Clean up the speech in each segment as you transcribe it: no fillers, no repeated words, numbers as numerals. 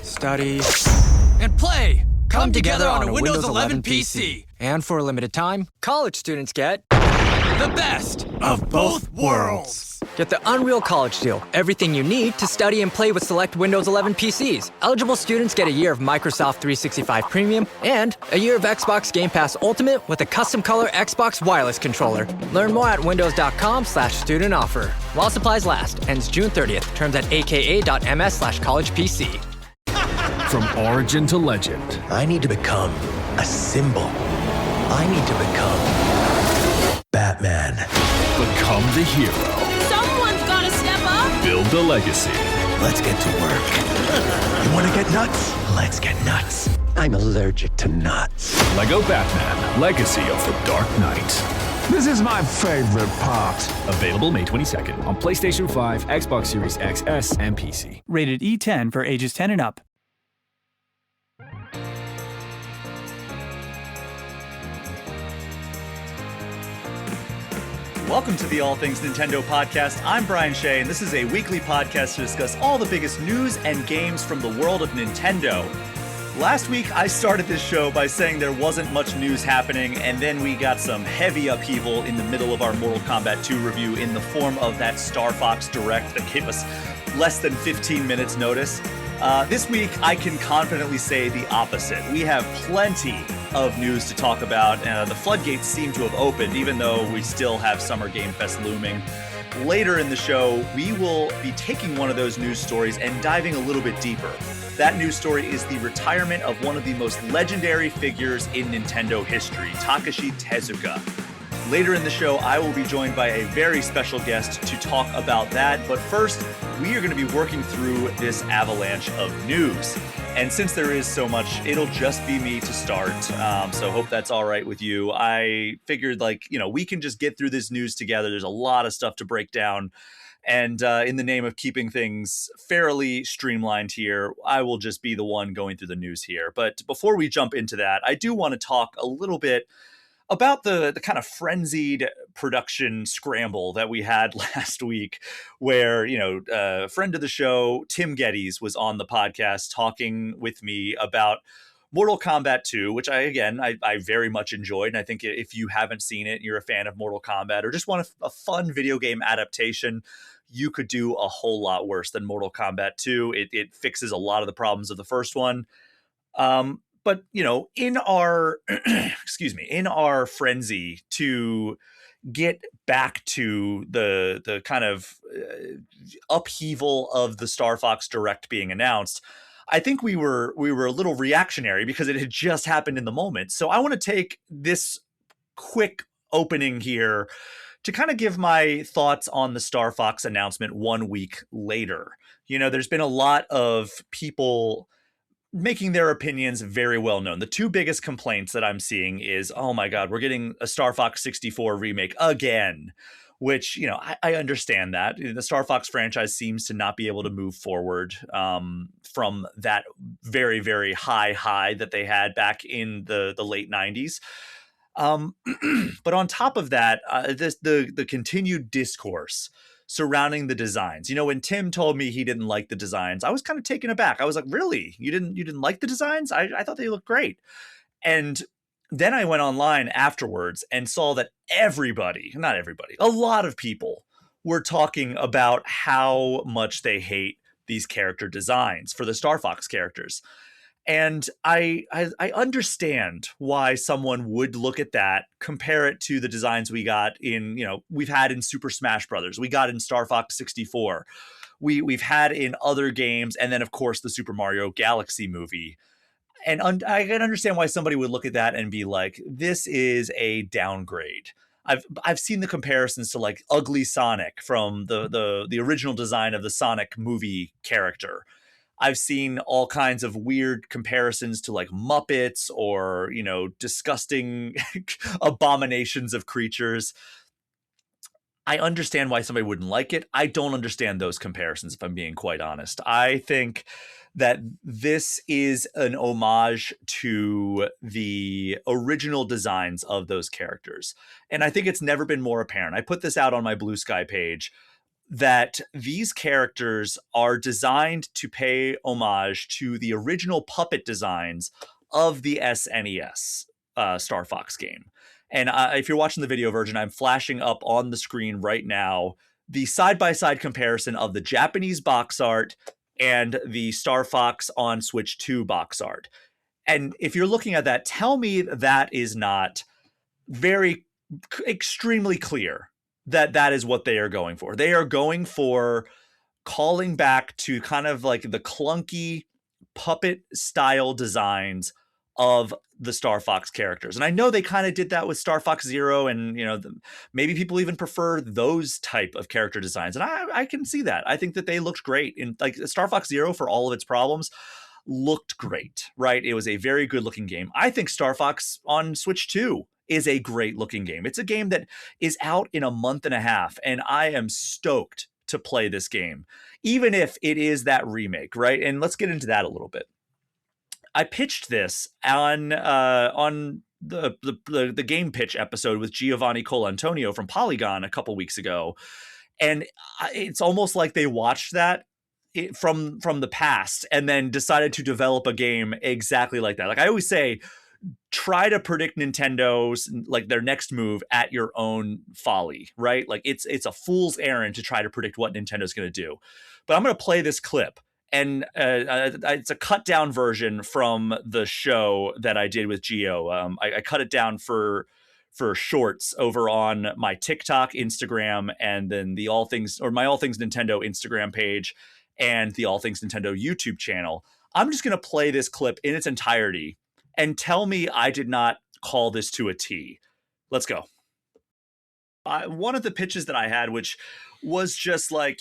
study, and play come together on a Windows 11 PC. And for a limited time, college students get The best of both worlds. Get the Unreal College Deal. Everything you need to study and play with select Windows 11 PCs. Eligible students get a year of Microsoft 365 Premium and a year of Xbox Game Pass Ultimate with a custom color Xbox wireless controller. Learn more at windows.com/student offer. While supplies last. Ends June 30th. Terms at aka.ms/collegepc. From origin to legend. I need to become a symbol. I need to become Batman. Become the hero. Someone's gotta step up. Build the legacy. Let's get to work. You want to get nuts? Let's get nuts. I'm allergic to nuts. Lego Batman, Legacy of the Dark Knight. This is my favorite part. Available May 22nd on PlayStation 5, Xbox Series X, S, and PC. Rated E10 for ages 10 and up. Welcome to the All Things Nintendo podcast. I'm Brian Shea, and this is a weekly podcast to discuss all the biggest news and games from the world of Nintendo. Last week, I started this show by saying there wasn't much news happening, and then we got some heavy upheaval in the middle of our Mortal Kombat 2 review in the form of that Star Fox Direct that gave us less than 15 minutes notice. This week, I can confidently say the opposite. We have plenty of news to talk about. The floodgates seem to have opened, even though we still have Summer Game Fest looming. Later in the show, we will be taking one of those news stories and diving a little bit deeper. That news story is the retirement of one of the most legendary figures in Nintendo history, Takashi Tezuka. Later in the show, I will be joined by a very special guest to talk about that. But first, we are going to be working through this avalanche of news. And since there is so much, it'll just be me to start. So hope that's all right with you. I figured, we can just get through this news together. There's a lot of stuff to break down. And in the name of keeping things fairly streamlined here, I will just be the one going through the news here. But before we jump into that, I do want to talk a little bit about the kind of frenzied production scramble that we had last week, where, a friend of the show, Tim Geddes, was on the podcast talking with me about Mortal Kombat 2, which I very much enjoyed. And I think if you haven't seen it, you're a fan of Mortal Kombat or just want a fun video game adaptation, you could do a whole lot worse than Mortal Kombat 2. It fixes a lot of the problems of the first one. But, in our, in our frenzy to get back to the kind of upheaval of the Star Fox Direct being announced, I think we were a little reactionary because it had just happened in the moment. So I want to take this quick opening here to kind of give my thoughts on the Star Fox announcement 1 week later. There's been a lot of people making their opinions very well known. The two biggest complaints that I'm seeing is, oh my God, we're getting a Star Fox 64 remake again, which, I understand that. The Star Fox franchise seems to not be able to move forward from that very, very high that they had back in the late 90s. But on top of that, the continued discourse surrounding the designs. When Tim told me he didn't like the designs, I was kind of taken aback. I was like, really? You didn't like the designs? I thought they looked great. And then I went online afterwards and saw that not everybody, a lot of people were talking about how much they hate these character designs for the Star Fox characters. And I understand why someone would look at that, compare it to the designs we got we've had in Super Smash Brothers, we got in Star Fox 64, we've had in other games, and then of course the Super Mario Galaxy movie. And I can understand why somebody would look at that and be like, this is a downgrade. I've seen the comparisons to like Ugly Sonic from the original design of the Sonic movie character. I've seen all kinds of weird comparisons to like Muppets or, disgusting abominations of creatures. I understand why somebody wouldn't like it. I don't understand those comparisons, if I'm being quite honest. I think that this is an homage to the original designs of those characters. And I think it's never been more apparent. I put this out on my Blue Sky page. that these characters are designed to pay homage to the original puppet designs of the SNES Star Fox game. And if you're watching the video version, I'm flashing up on the screen right now the side-by-side comparison of the Japanese box art and the Star Fox on Switch 2 box art. And if you're looking at that, tell me that is not very extremely clear that that is what they are going for. They are going for calling back to kind of like the clunky puppet style designs of the Star Fox characters. And I know they kind of did that with Star Fox Zero, and maybe people even prefer those type of character designs. And I can see that. I think that they looked great. In like Star Fox Zero, for all of its problems, looked great, right? It was a very good looking game. I think Star Fox on Switch 2 is a great looking game. It's a game that is out in a month and a half, and I am stoked to play this game, even if it is that remake, right? And let's get into that a little bit. I pitched this on the game pitch episode with Giovanni Colantonio from Polygon a couple weeks ago, and it's almost like they watched that from the past and then decided to develop a game exactly like that. Like I always say, try to predict Nintendo's like their next move at your own folly, right? Like it's a fool's errand to try to predict what Nintendo's going to do. But I'm going to play this clip, and it's a cut down version from the show that I did with Gio. I cut it down for shorts over on my TikTok, Instagram, and then my All Things Nintendo Instagram page and the All Things Nintendo YouTube channel. I'm just going to play this clip in its entirety and tell me I did not call this to a T. Let's go. One of the pitches that I had, which was just like,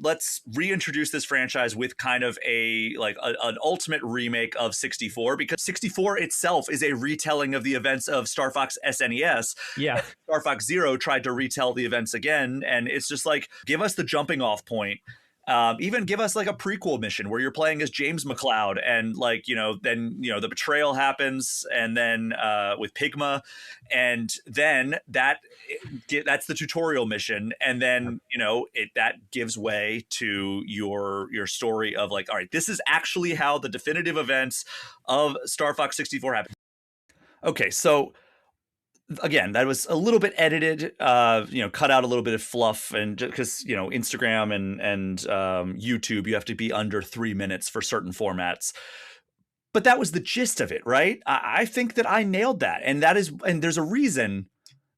let's reintroduce this franchise with kind of an ultimate remake of 64, because 64 itself is a retelling of the events of Star Fox SNES. Yeah. Star Fox Zero tried to retell the events again, and it's just like, give us the jumping off point. Even give us like a prequel mission where you're playing as James McCloud, and then the betrayal happens, and then with Pigma, and then that's the tutorial mission, and then that gives way to your story of like, all right, this is actually how the definitive events of Star Fox 64 happened. Okay, so again, that was a little bit edited, cut out a little bit of fluff, and because Instagram and YouTube, you have to be under 3 minutes for certain formats. But that was the gist of it, right? I think that I nailed that, and there's a reason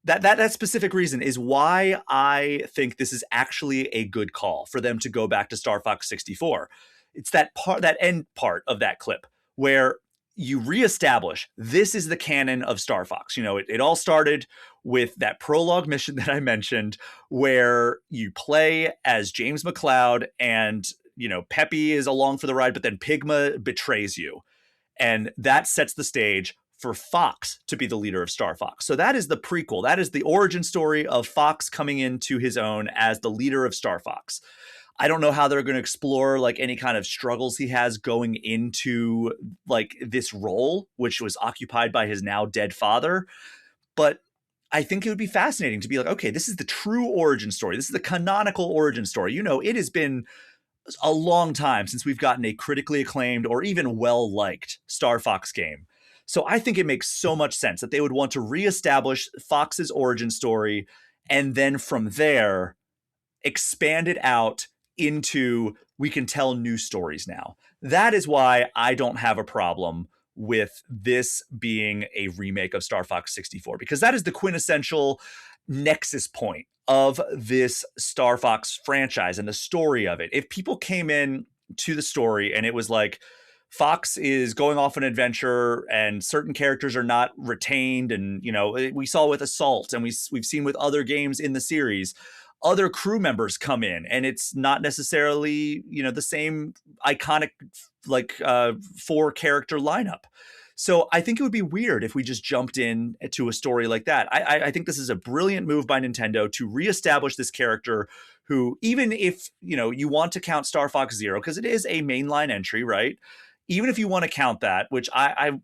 that specific reason is why I think this is actually a good call for them to go back to Star Fox 64. It's that end part of that clip where you reestablish this is the canon of Star Fox. It all started with that prologue mission that I mentioned, where you play as James McCloud, and Peppy is along for the ride, but then Pigma betrays you, and that sets the stage for Fox to be the leader of Star Fox. So that is the prequel. That is the origin story of Fox coming into his own as the leader of Star Fox. I don't know how they're going to explore like any kind of struggles he has going into like this role, which was occupied by his now dead father. But I think it would be fascinating to be like, okay, this is the true origin story. This is the canonical origin story. It has been a long time since we've gotten a critically acclaimed or even well-liked Star Fox game. So I think it makes so much sense that they would want to reestablish Fox's origin story, and then from there expand it out into, we can tell new stories now. That is why I don't have a problem with this being a remake of Star Fox 64, because that is the quintessential nexus point of this Star Fox franchise and the story of it. If people came in to the story and it was like, Fox is going off an adventure and certain characters are not retained, and we saw with Assault, and we've seen with other games in the series, other crew members come in, and it's not necessarily, the same iconic, 4-character lineup. So I think it would be weird if we just jumped in to a story like that. I think this is a brilliant move by Nintendo to reestablish this character who, even if, you want to count Star Fox Zero, because it is a mainline entry, right? Even if you want to count that, which I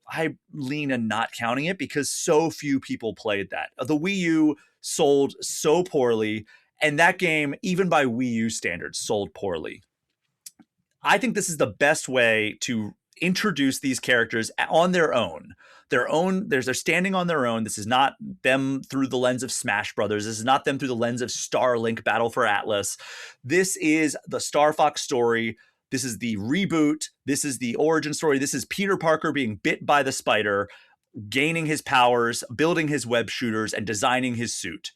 lean on not counting it because so few people played that. The Wii U sold so poorly, And that game, even by Wii U standards, sold poorly. I think this is the best way to introduce these characters on their own. They're standing on their own. This is not them through the lens of Smash Brothers. This is not them through the lens of Starlink Battle for Atlas. This is the Star Fox story. This is the reboot. This is the origin story. This is Peter Parker being bit by the spider, gaining his powers, building his web shooters, and designing his suit.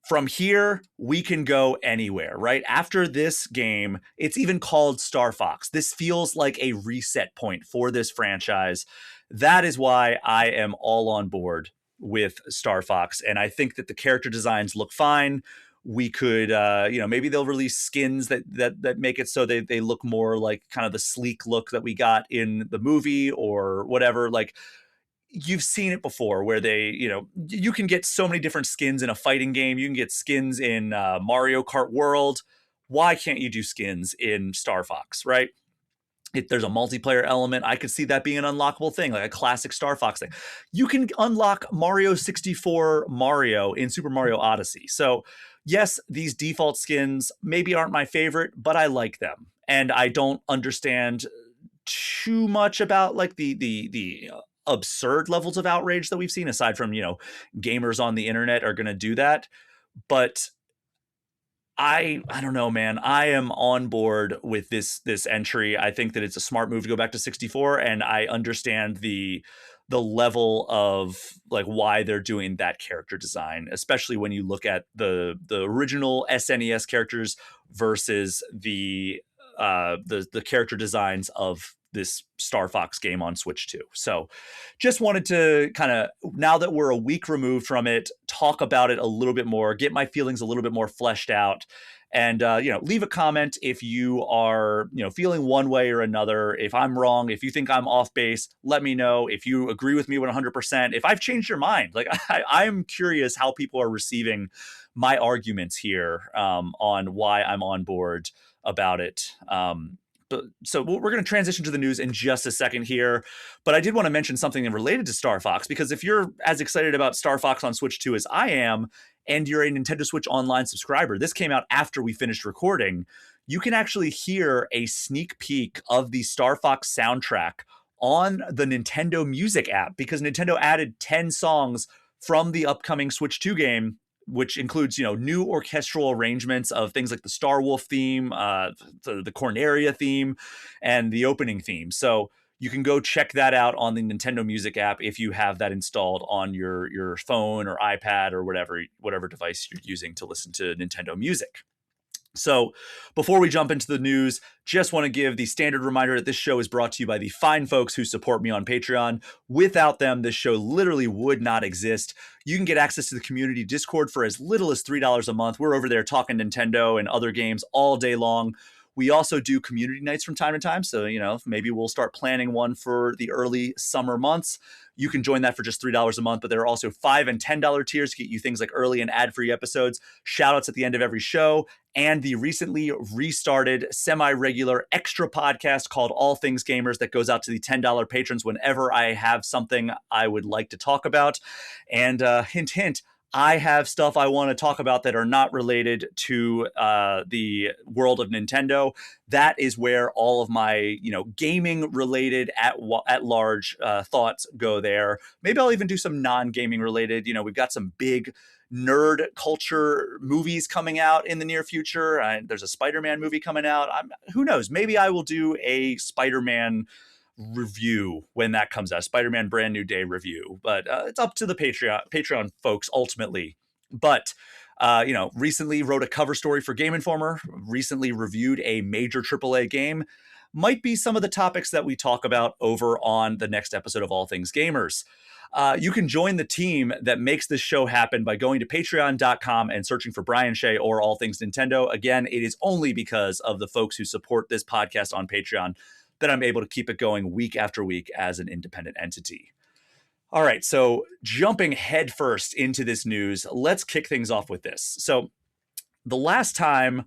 From here, we can go anywhere, right? After this game, it's even called Star Fox. This feels like a reset point for this franchise. That is why I am all on board with Star Fox. And I think that the character designs look fine. We could, maybe they'll release skins that make it so they look more like kind of the sleek look that we got in the movie or whatever. Like, you've seen it before where you can get so many different skins in a fighting game. You can get skins in Mario Kart World. Why can't you do skins in Star Fox, right? If there's a multiplayer element, I could see that being an unlockable thing, like a classic Star Fox thing. You can unlock Mario 64 Mario in Super Mario Odyssey. So yes, these default skins maybe aren't my favorite, but I like them. And I don't understand too much about like the absurd levels of outrage that we've seen, aside from, gamers on the internet are going to do that. But I don't know, man. I am on board with this entry. I think that it's a smart move to go back to 64, and I understand the level of like why they're doing that character design, especially when you look at the original SNES characters versus the character designs of this Star Fox game on Switch 2. So just wanted to kind of, now that we're a week removed from it, talk about it a little bit more, get my feelings a little bit more fleshed out. And, leave a comment if you are, feeling one way or another. If I'm wrong, if you think I'm off base, let me know. If you agree with me 100%, if I've changed your mind, like I'm curious how people are receiving my arguments here on why I'm on board about it. So we're going to transition to the news in just a second here, but I did want to mention something related to Star Fox, because if you're as excited about Star Fox on Switch 2 as I am, and you're a Nintendo Switch Online subscriber, this came out after we finished recording, you can actually hear a sneak peek of the Star Fox soundtrack on the Nintendo Music app, because Nintendo added 10 songs from the upcoming Switch 2 game, which includes, new orchestral arrangements of things like the Star Wolf theme, the Corneria theme, and the opening theme. So you can go check that out on the Nintendo Music app if you have that installed on your phone or iPad or whatever device you're using to listen to Nintendo Music. So before we jump into the news, just want to give the standard reminder that this show is brought to you by the fine folks who support me on Patreon. Without them, this show literally would not exist. You can get access to the community Discord for as little as $3 a month. We're over there talking Nintendo and other games all day long. We also do community nights from time to time. So, maybe we'll start planning one for the early summer months. You can join that for just $3 a month, but there are also $5 and $10 tiers to get you things like early and ad-free episodes, shout-outs at the end of every show, and the recently restarted semi-regular extra podcast called All Things Gamers that goes out to the $10 patrons whenever I have something I would like to talk about. And hint, hint, I have stuff I want to talk about that are not related to the world of Nintendo. That is where all of my, gaming related at large thoughts go there. Maybe I'll even do some non-gaming related. We've got some big nerd culture movies coming out in the near future. There's a Spider-Man movie coming out. Who knows? Maybe I will do a Spider-Man review when that comes out, Spider-Man Brand New Day review, but it's up to the Patreon folks ultimately. But recently wrote a cover story for Game Informer, recently reviewed a major AAA game. Might be some of the topics that we talk about over on the next episode of All Things Gamers. You can join the team that makes this show happen by going to patreon.com and searching for Brian Shea or All Things Nintendo. Again, it is only because of the folks who support this podcast on Patreon that I'm able to keep it going week after week as an independent entity. All right, so jumping headfirst into this news, let's kick things off with this. So the last time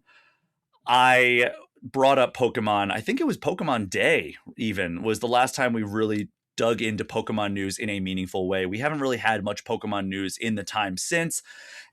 I brought up Pokemon, I think it was Pokemon Day even, was the last time we really dug into Pokemon news in a meaningful way. We haven't really had much Pokemon news in the time since.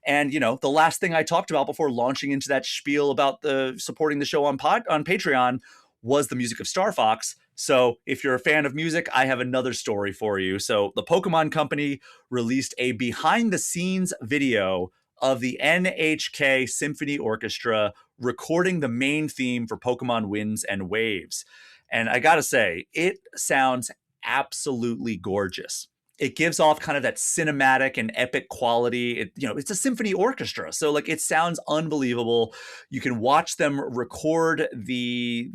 And, the last thing I talked about before launching into that spiel about the supporting the show on Patreon was the music of Star Fox. So if you're a fan of music, I have another story for you. So the Pokemon Company released a behind the scenes video of the NHK Symphony Orchestra recording the main theme for Pokemon Winds and Waves. And I gotta say, it sounds absolutely gorgeous. It gives off kind of that cinematic and epic quality. It's a symphony orchestra, so like it sounds unbelievable. You can watch them record the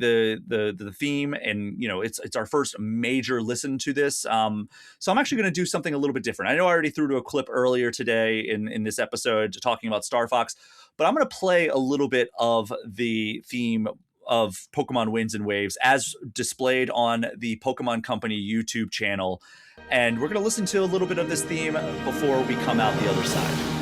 theme, and it's our first major listen to this. So I'm actually going to do something a little bit different. I know I already threw to a clip earlier today in this episode talking about Star Fox, but I'm going to play a little bit of the theme of Pokemon Winds and Waves as displayed on the Pokemon Company YouTube channel. And we're going to listen to a little bit of this theme before we come out the other side.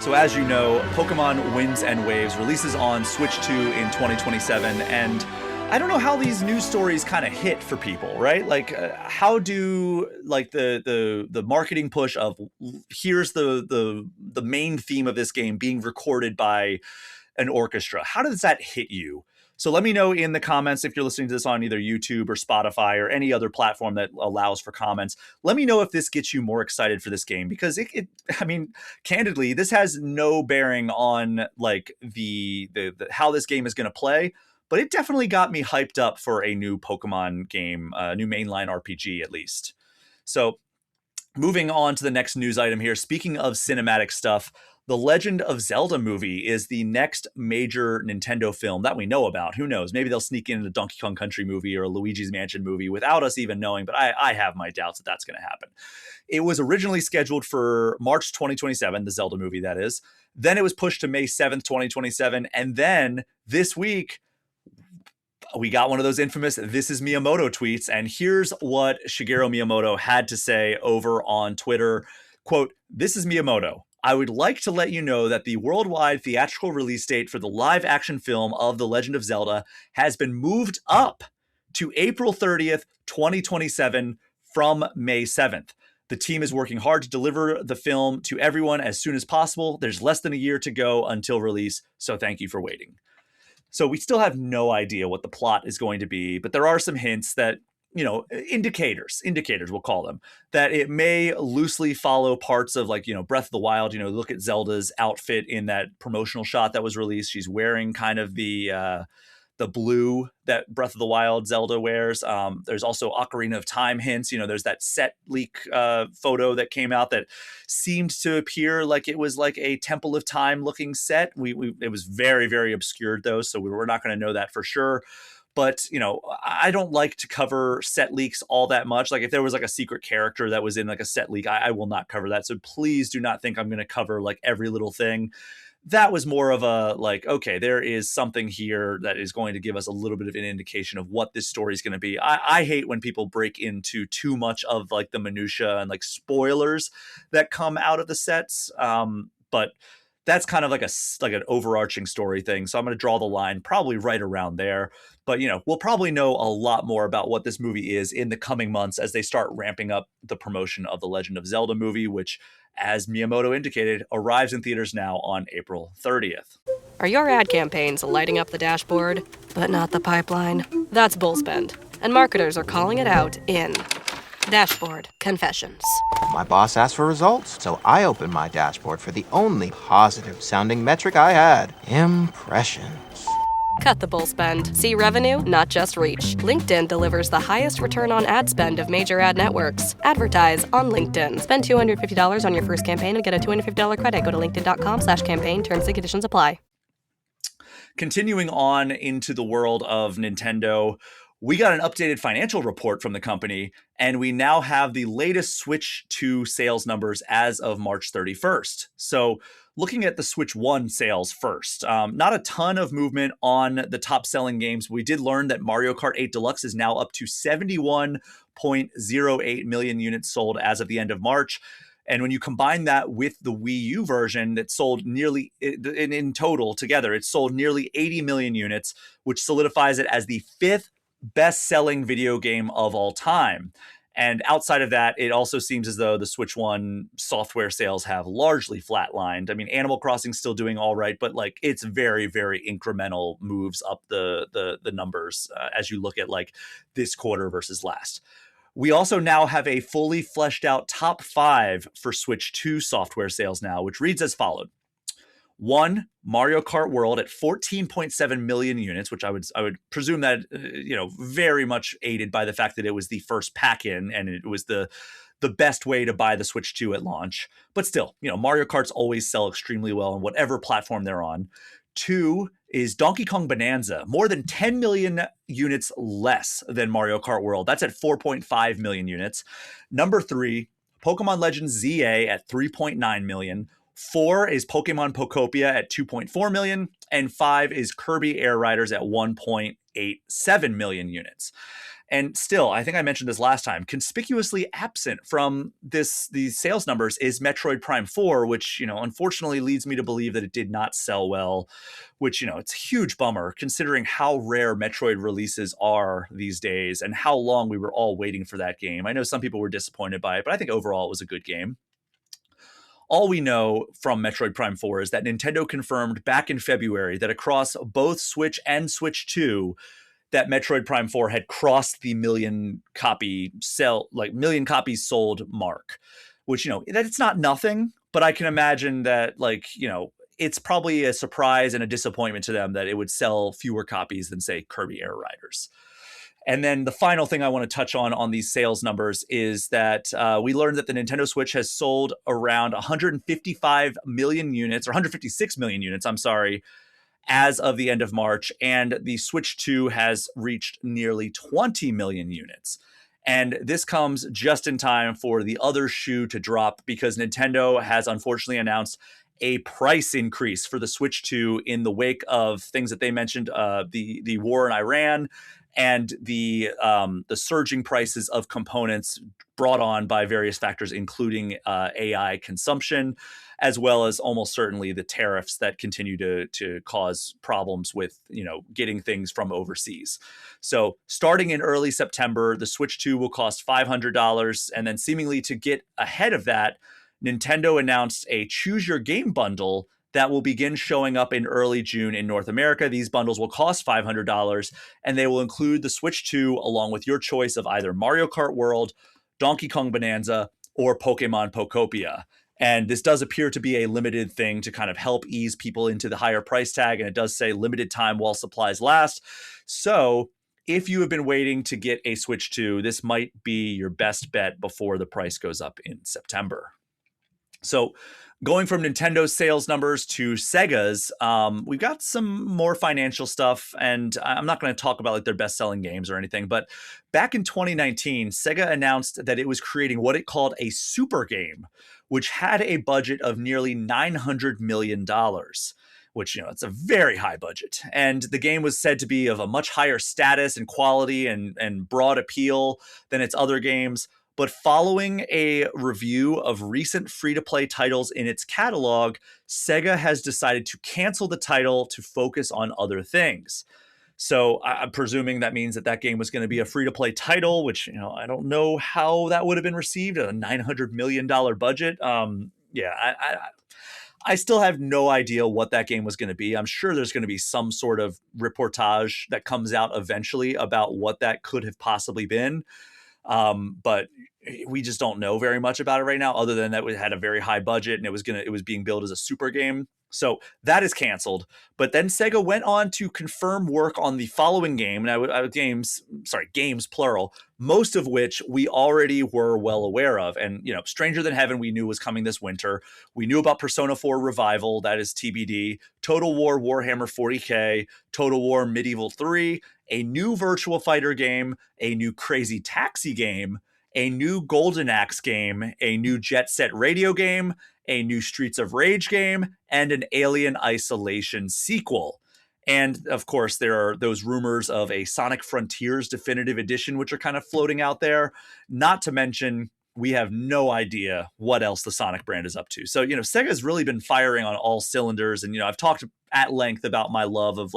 So as you know, Pokemon Winds and Waves releases on Switch 2 in 2027, and I don't know how these news stories kind of hit for people, right? Like, how do like the marketing push of here's the main theme of this game being recorded by an orchestra? How does that hit you? So let me know in the comments if you're listening to this on either YouTube or Spotify or any other platform that allows for comments. Let me know if this gets you more excited for this game, because I mean, candidly, this has no bearing on like the how this game is going to play, but it definitely got me hyped up for a new Pokemon game, a new mainline RPG at least. So moving on to the next news item here. Speaking of cinematic stuff, the Legend of Zelda movie is the next major Nintendo film that we know about. Who knows? Maybe they'll sneak in a Donkey Kong Country movie or a Luigi's Mansion movie without us even knowing, but I have my doubts that that's going to happen. It was originally scheduled for March 2027, the Zelda movie, that is. Then it was pushed to May 7th, 2027. And then this week, we got one of those infamous "This is Miyamoto" tweets. And here's what Shigeru Miyamoto had to say over on Twitter. Quote, "This is Miyamoto. I would like to let you know that the worldwide theatrical release date for the live action film of The Legend of Zelda has been moved up to April 30th, 2027 from May 7th. The team is working hard to deliver the film to everyone as soon as possible. There's less than a year to go until release, so thank you for waiting." So we still have no idea what the plot is going to be, but there are some hints that, indicators, we'll call them, that it may loosely follow parts of like, Breath of the Wild. Look at Zelda's outfit in that promotional shot that was released. She's wearing kind of the blue that Breath of the Wild Zelda wears. There's also Ocarina of Time hints. There's that set leak photo that came out that seemed to appear like it was like a Temple of Time looking set. It was very, very obscured though, so we're not going to know that for sure. But, I don't like to cover set leaks all that much. Like if there was like a secret character that was in like a set leak, I will not cover that. So please do not think I'm going to cover like every little thing. That was more of a like, okay, there is something here that is going to give us a little bit of an indication of what this story is going to be. I hate when people break into too much of like the minutia and like spoilers that come out of the sets. But that's kind of like an overarching story thing. So I'm going to draw the line probably right around there. But, we'll probably know a lot more about what this movie is in the coming months as they start ramping up the promotion of the Legend of Zelda movie, which, as Miyamoto indicated, arrives in theaters now on April 30th. Are your ad campaigns lighting up the dashboard, but not the pipeline? That's bullspend. And marketers are calling it out in Dashboard Confessions. My boss asked for results, so I opened my dashboard for the only positive-sounding metric I had: impressions. Cut the bull spend. See revenue, not just reach. LinkedIn delivers the highest return on ad spend of major ad networks. Advertise on LinkedIn. Spend $250 on your first campaign and get a $250 credit. Go to linkedin.com/campaign. Terms and conditions apply. Continuing on into the world of Nintendo, we got an updated financial report from the company, and we now have the latest Switch 2 sales numbers as of March 31st. So looking at the Switch 1 sales first, not a ton of movement on the top selling games. We did learn that Mario Kart 8 Deluxe is now up to 71.08 million units sold as of the end of March. And when you combine that with the Wii U version that sold nearly, in total together, it sold nearly 80 million units, which solidifies it as the 5th best-selling video game of all time. And outside of that, it also seems as though the Switch 1 software sales have largely flatlined. I mean, Animal Crossing's still doing all right, but like it's very, very incremental moves up the numbers as you look at like this quarter versus last. We also now have a fully fleshed out top 5 for Switch 2 software sales now, which reads as followed. 1, Mario Kart World at 14.7 million units, which I would presume that, very much aided by the fact that it was the first pack-in and it was the best way to buy the Switch 2 at launch. But still, Mario Karts always sell extremely well on whatever platform they're on. 2 is Donkey Kong Bonanza, more than 10 million units less than Mario Kart World. That's at 4.5 million units. Number 3, Pokemon Legends ZA at 3.9 million. 4 is Pokemon Pokopia at 2.4 million. And 5 is Kirby Air Riders at 1.87 million units. And still, I think I mentioned this last time, conspicuously absent from these sales numbers is Metroid Prime 4, which, unfortunately leads me to believe that it did not sell well, which, it's a huge bummer considering how rare Metroid releases are these days and how long we were all waiting for that game. I know some people were disappointed by it, but I think overall it was a good game. All we know from Metroid Prime 4 is that Nintendo confirmed back in February that across both Switch and Switch 2, that Metroid Prime 4 had crossed the million copies sold mark, which, that it's not nothing, but I can imagine that it's probably a surprise and a disappointment to them that it would sell fewer copies than say Kirby Air Riders. And then the final thing I want to touch on these sales numbers is that we learned that the Nintendo Switch has sold around 155 million units, or 156 million units, as of the end of March, and the Switch 2 has reached nearly 20 million units. And this comes just in time for the other shoe to drop because Nintendo has unfortunately announced a price increase for the Switch 2 in the wake of things that they mentioned, the war in Iran and the surging prices of components brought on by various factors, including AI consumption, as well as almost certainly the tariffs that continue to cause problems with, getting things from overseas. So starting in early September, the Switch 2 will cost $500. And then seemingly to get ahead of that, Nintendo announced a Choose Your Game bundle that will begin showing up in early June in North America. These bundles will cost $500, and they will include the Switch 2 along with your choice of either Mario Kart World, Donkey Kong Bonanza, or Pokemon Pokopia. And this does appear to be a limited thing to kind of help ease people into the higher price tag. And it does say limited time while supplies last. So if you have been waiting to get a Switch 2, this might be your best bet before the price goes up in September. So going from Nintendo's sales numbers to Sega's, we've got some more financial stuff, and I'm not going to talk about their best-selling games or anything, but back in 2019, Sega announced that it was creating what it called a super game, which had a budget of nearly $900 million, which, it's a very high budget. And the game was said to be of a much higher status and quality and broad appeal than its other games. But following a review of recent free-to-play titles in its catalog, Sega has decided to cancel the title to focus on other things. So I'm presuming that means that game was going to be a free-to-play title, which, I don't know how that would have been received at a $900 million budget. I still have no idea what that game was going to be. I'm sure there's going to be some sort of reportage that comes out eventually about what that could have possibly been. But we just don't know very much about it right now, other than that it had a very high budget and it was being billed as a super game. So that is canceled. But then Sega went on to confirm work on the following game, and games plural, most of which we already were well aware of. And, Stranger Than Heaven we knew was coming this winter. We knew about Persona 4 Revival, that is TBD, Total War Warhammer 40K, Total War Medieval 3, a new Virtua Fighter game, a new Crazy Taxi game, a new Golden Axe game, a new Jet Set Radio game, a new Streets of Rage game, and an Alien Isolation sequel. And of course, there are those rumors of a Sonic Frontiers Definitive Edition, which are kind of floating out there. Not to mention, we have no idea what else the Sonic brand is up to. So, Sega's really been firing on all cylinders. And, I've talked at length about my love of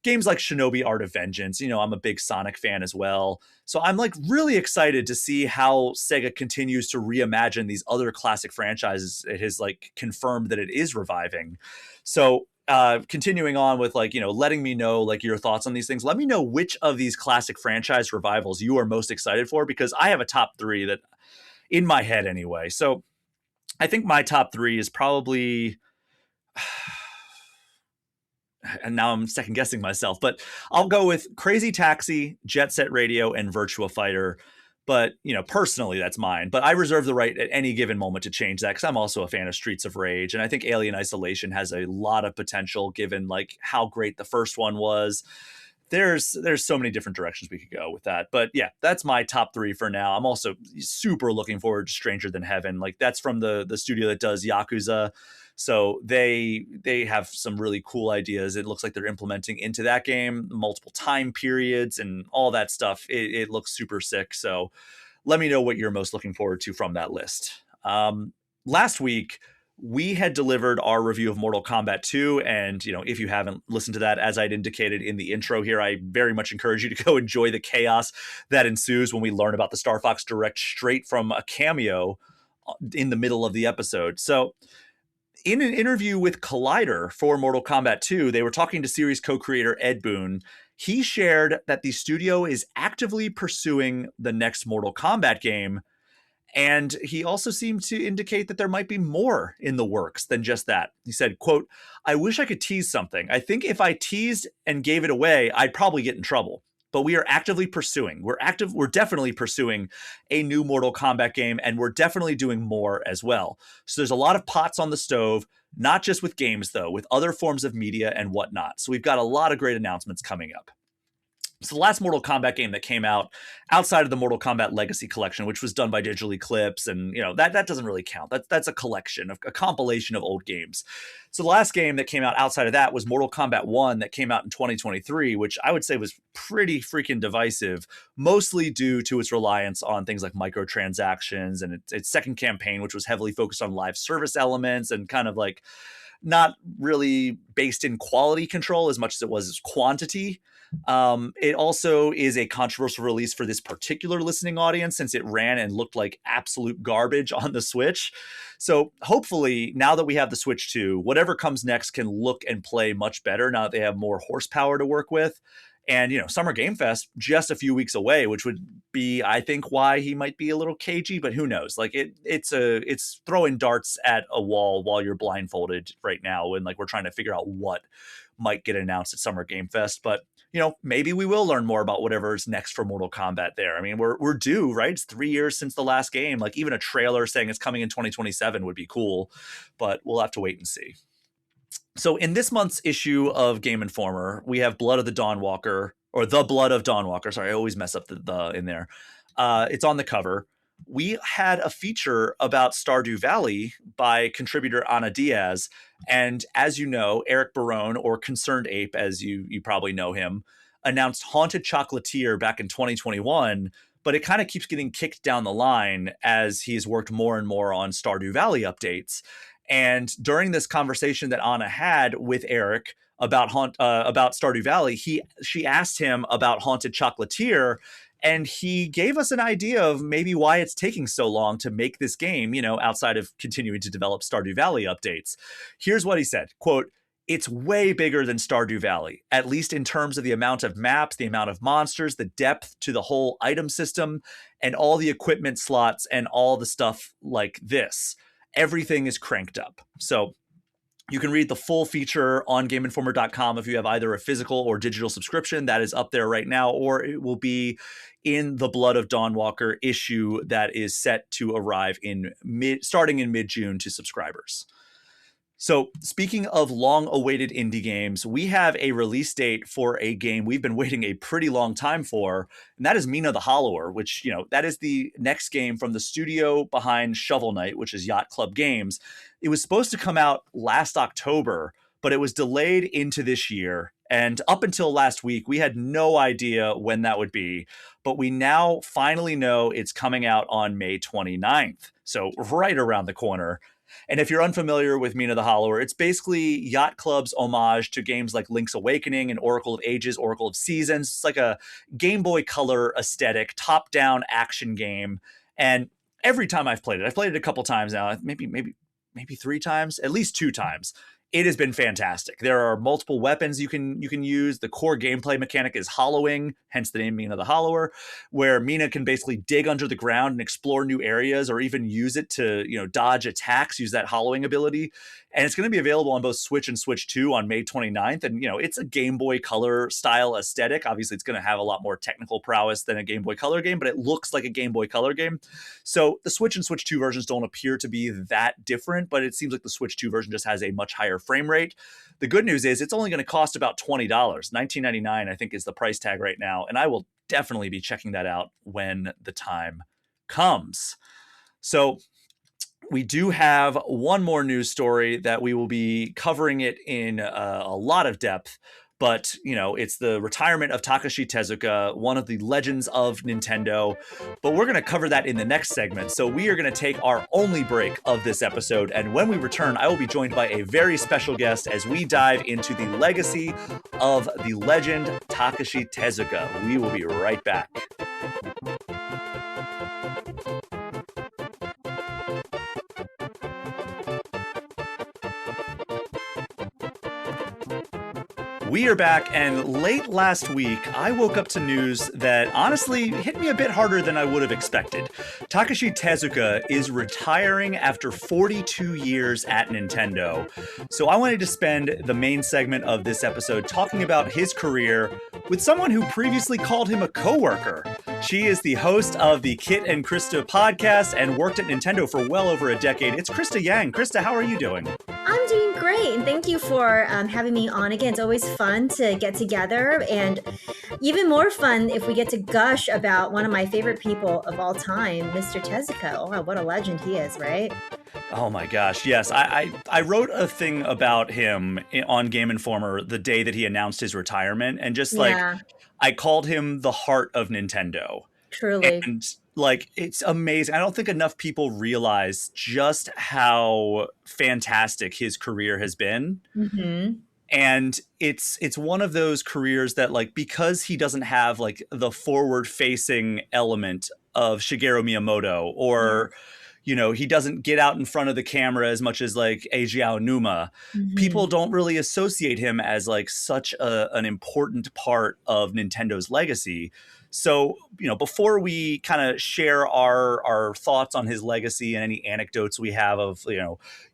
games like Shinobi Art of Vengeance. I'm a big Sonic fan as well. So I'm really excited to see how Sega continues to reimagine these other classic franchises. It has confirmed that it is reviving. So continuing on with letting me know your thoughts on these things. Let me know which of these classic franchise revivals you are most excited for, because I have a top 3 that in my head anyway. So I think my top 3 is probably, and now I'm second guessing myself, but I'll go with Crazy Taxi, Jet Set Radio, and Virtua Fighter. But, personally, that's mine. But I reserve the right at any given moment to change that, because I'm also a fan of Streets of Rage. And I think Alien Isolation has a lot of potential given how great the first one was. There's so many different directions we could go with that. But yeah, that's my top 3 for now. I'm also super looking forward to Stranger Than Heaven. That's from the studio that does Yakuza. So they have some really cool ideas. It looks like they're implementing into that game multiple time periods and all that stuff. It looks super sick. So let me know what you're most looking forward to from that list. Last week, we had delivered our review of Mortal Kombat 2. And, if you haven't listened to that, as I'd indicated in the intro here, I very much encourage you to go enjoy the chaos that ensues when we learn about the Star Fox Direct straight from a cameo in the middle of the episode. So in an interview with Collider for Mortal Kombat 2, they were talking to series co-creator Ed Boon. He shared that the studio is actively pursuing the next Mortal Kombat game. And he also seemed to indicate that there might be more in the works than just that. He said, quote, "I wish I could tease something. I think if I teased and gave it away, I'd probably get in trouble. But we are actively pursuing. We're definitely pursuing a new Mortal Kombat game, and we're definitely doing more as well. So there's a lot of pots on the stove, not just with games, though, with other forms of media and whatnot. So we've got a lot of great announcements coming up." So the last Mortal Kombat game that came out outside of the Mortal Kombat Legacy Collection, which was done by Digital Eclipse, and that doesn't really count. That's a collection, a compilation of old games. So the last game that came out outside of that was Mortal Kombat 1 that came out in 2023, which I would say was pretty freaking divisive, mostly due to its reliance on things like microtransactions and its second campaign, which was heavily focused on live service elements and kind of not really based in quality control as much as it was quantity. It also is a controversial release for this particular listening audience since it ran and looked like absolute garbage on the Switch. So hopefully now that we have the Switch 2, whatever comes next can look and play much better now that they have more horsepower to work with. And, Summer Game Fest just a few weeks away, which would be, I think, why he might be a little cagey, but who knows? It's throwing darts at a wall while you're blindfolded right now. And we're trying to figure out what might get announced at Summer Game Fest. But, maybe we will learn more about whatever's next for Mortal Kombat there. I mean, we're due, right? It's 3 years since the last game. Even a trailer saying it's coming in 2027 would be cool, but we'll have to wait and see. So in this month's issue of Game Informer, we have Blood of the Dawnwalker, or The Blood of Dawnwalker. Sorry, I always mess up the in there. It's on the cover. We had a feature about Stardew Valley by contributor Ana Diaz. And as you know, Eric Barone, or Concerned Ape, as you probably know him, announced Haunted Chocolatier back in 2021, but it kind of keeps getting kicked down the line as he's worked more and more on Stardew Valley updates. And during this conversation that Anna had with Eric about Stardew Valley, she asked him about Haunted Chocolatier, and he gave us an idea of maybe why it's taking so long to make this game, outside of continuing to develop Stardew Valley updates. Here's what he said, quote, "It's way bigger than Stardew Valley, at least in terms of the amount of maps, the amount of monsters, the depth to the whole item system, and all the equipment slots and all the stuff like this. Everything is cranked up." So You can read the full feature on GameInformer.com if you have either a physical or digital subscription. That is up there right now, or it will be in the Blood of Dawnwalker issue that is set to arrive starting in mid-June to subscribers. So speaking of long-awaited indie games, we have a release date for a game we've been waiting a pretty long time for, and that is Mina the Hollower, which, that is the next game from the studio behind Shovel Knight, which is Yacht Club Games. It was supposed to come out last October, but it was delayed into this year. And up until last week, we had no idea when that would be, but we now finally know it's coming out on May 29th. So right around the corner. And if you're unfamiliar with Mina the Hollower, it's basically Yacht Club's homage to games like Link's Awakening and Oracle of Ages, Oracle of Seasons. It's like a Game Boy Color aesthetic, top-down action game. And every time I've played it a couple times now, maybe 3 times, at least 2 times. It has been fantastic. There are multiple weapons you can use. The core gameplay mechanic is hollowing, hence the name Mina the Hollower, where Mina can basically dig under the ground and explore new areas, or even use it to, dodge attacks, use that hollowing ability. And it's going to be available on both Switch and Switch 2 on May 29th. And, it's a Game Boy Color style aesthetic. Obviously, it's going to have a lot more technical prowess than a Game Boy Color game, but it looks like a Game Boy Color game. So the Switch and Switch 2 versions don't appear to be that different, but it seems like the Switch 2 version just has a much higher frame rate. The good news is it's only going to cost about $20. $19.99, I think, is the price tag right now. And I will definitely be checking that out when the time comes. So we do have one more news story that we will be covering it in a lot of depth, but it's the retirement of Takashi Tezuka, one of the legends of Nintendo. But we're going to cover that in the next segment. So we are going to take our only break of this episode, and when we return, I will be joined by a very special guest as we dive into the legacy of the legend Takashi Tezuka. We will be right back. We are back, and late last week, I woke up to news that honestly hit me a bit harder than I would have expected. Takashi Tezuka is retiring after 42 years at Nintendo. So I wanted to spend the main segment of this episode talking about his career with someone who previously called him a coworker. She is the host of the Kit and Krysta podcast and worked at Nintendo for well over a decade. It's Krysta Yang. Krysta, how are you doing? I'm doing great, and thank you for having me on again. It's always fun to get together, and even more fun if we get to gush about one of my favorite people of all time, Mr. Tezuka. Oh, what a legend he is, right? Oh my gosh, yes. I wrote a thing about him on Game Informer the day that he announced his retirement, and just I called him the heart of Nintendo. Truly. And it's amazing. I don't think enough people realize just how fantastic his career has been. Mm-hmm. And it's one of those careers that because he doesn't have the forward facing element of Shigeru Miyamoto, or he doesn't get out in front of the camera as much as Eiji Aonuma. Mm-hmm. People don't really associate him as such an important part of Nintendo's legacy. So, before we kind of share our thoughts on his legacy and any anecdotes we have of,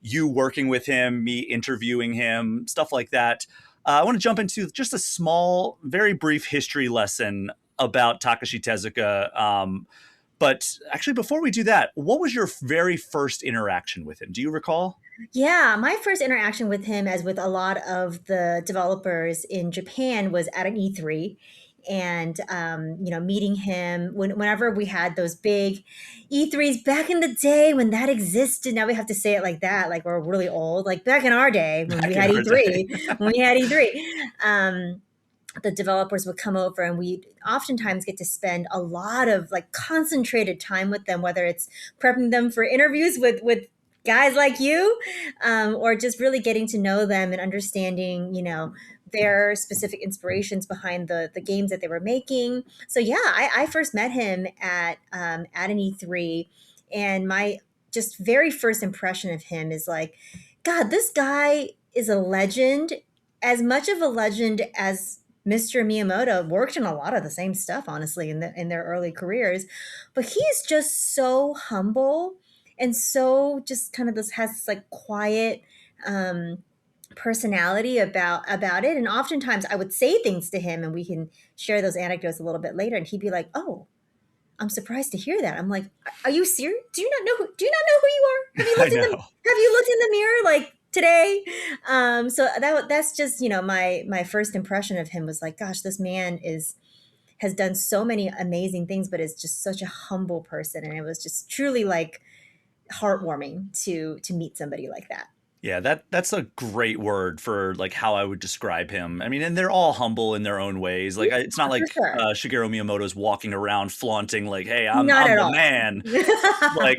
you working with him, me interviewing him, stuff like that, I want to jump into just a small, very brief history lesson about Takashi Tezuka. But actually, before we do that, what was your very first interaction with him? Do you recall? Yeah, my first interaction with him, as with a lot of the developers in Japan, was at an E3. And, meeting him whenever we had those big E3s back in the day when that existed. Now we have to say it like that, like we're really old. Like back in our day when we had E3, the developers would come over, and we oftentimes get to spend a lot of concentrated time with them, whether it's prepping them for interviews with guys like you, or just really getting to know them and understanding, their specific inspirations behind the games that they were making. So yeah, I first met him at an E3, and my just very first impression of him is God, this guy is a legend, as much of a legend as Mr. Miyamoto. Worked in a lot of the same stuff, honestly, in their early careers, but he is just so humble and so just kind of has this quiet personality about it. And oftentimes I would say things to him, and we can share those anecdotes a little bit later, and he'd be like, "Oh, I'm surprised to hear that." I'm like, "Are you serious? Do you not know who you are? Have you looked in the mirror like today?" So that's just, my first impression of him was like, gosh, this man has done so many amazing things, but is just such a humble person, and it was just truly like heartwarming to meet somebody like that. Yeah, that's a great word for like how I would describe him. I mean, and they're all humble in their own ways. Like it's not like sure. Shigeru Miyamoto's walking around flaunting like, "Hey, I'm Not at the all. man." Like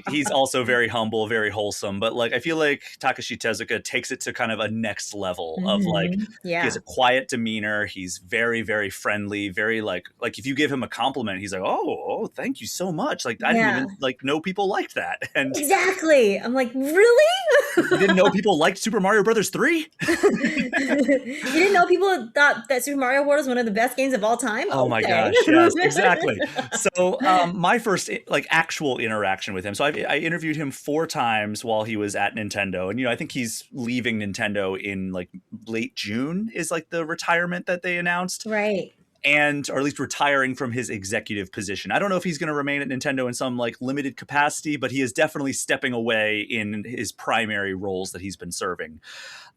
he's also very humble, very wholesome. But like I feel like Takashi Tezuka takes it to kind of a next level of like he has a quiet demeanor. He's very, very friendly, very like if you give him a compliment, he's like, "Oh, thank you so much." Like I didn't even like know people liked that. And Exactly. I'm like, really? you didn't know people liked Super Mario Brothers 3? You didn't know people thought that Super Mario World was one of the best games of all time? Oh my gosh, yes, exactly. So my first like actual interaction with him, so I interviewed him 4 times while he was at Nintendo, and I think he's leaving Nintendo in like late June is like the retirement that they announced. Right. Or at least retiring from his executive position. I don't know if he's going to remain at Nintendo in some like limited capacity, but he is definitely stepping away in his primary roles that he's been serving.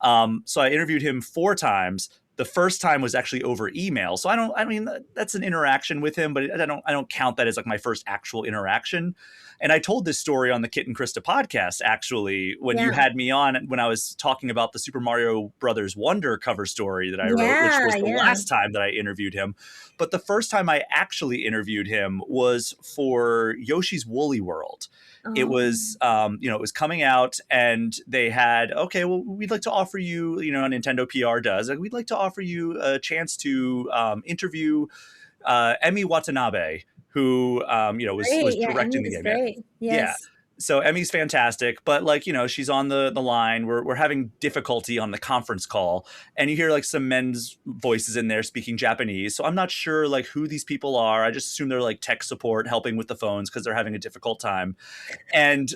So I interviewed him 4 times. The first time was actually over email. So I mean, that's an interaction with him, but I don't count that as like my first actual interaction. And I told this story on the Kit and Krysta podcast, actually, when you had me on, when I was talking about the Super Mario Brothers Wonder cover story that I wrote, which was the last time that I interviewed him. But the first time I actually interviewed him was for Yoshi's Woolly World. It was, it was coming out, and they had, okay, well, we'd like to offer you, Nintendo PR does, like, we'd like to offer you a chance to interview Emi Watanabe, who, was directing the game. Great. Yes. Yeah. So Emmy's fantastic, but like, she's on the line. We're having difficulty on the conference call, and you hear like some men's voices in there speaking Japanese. So I'm not sure like who these people are. I just assume they're like tech support helping with the phones because they're having a difficult time. And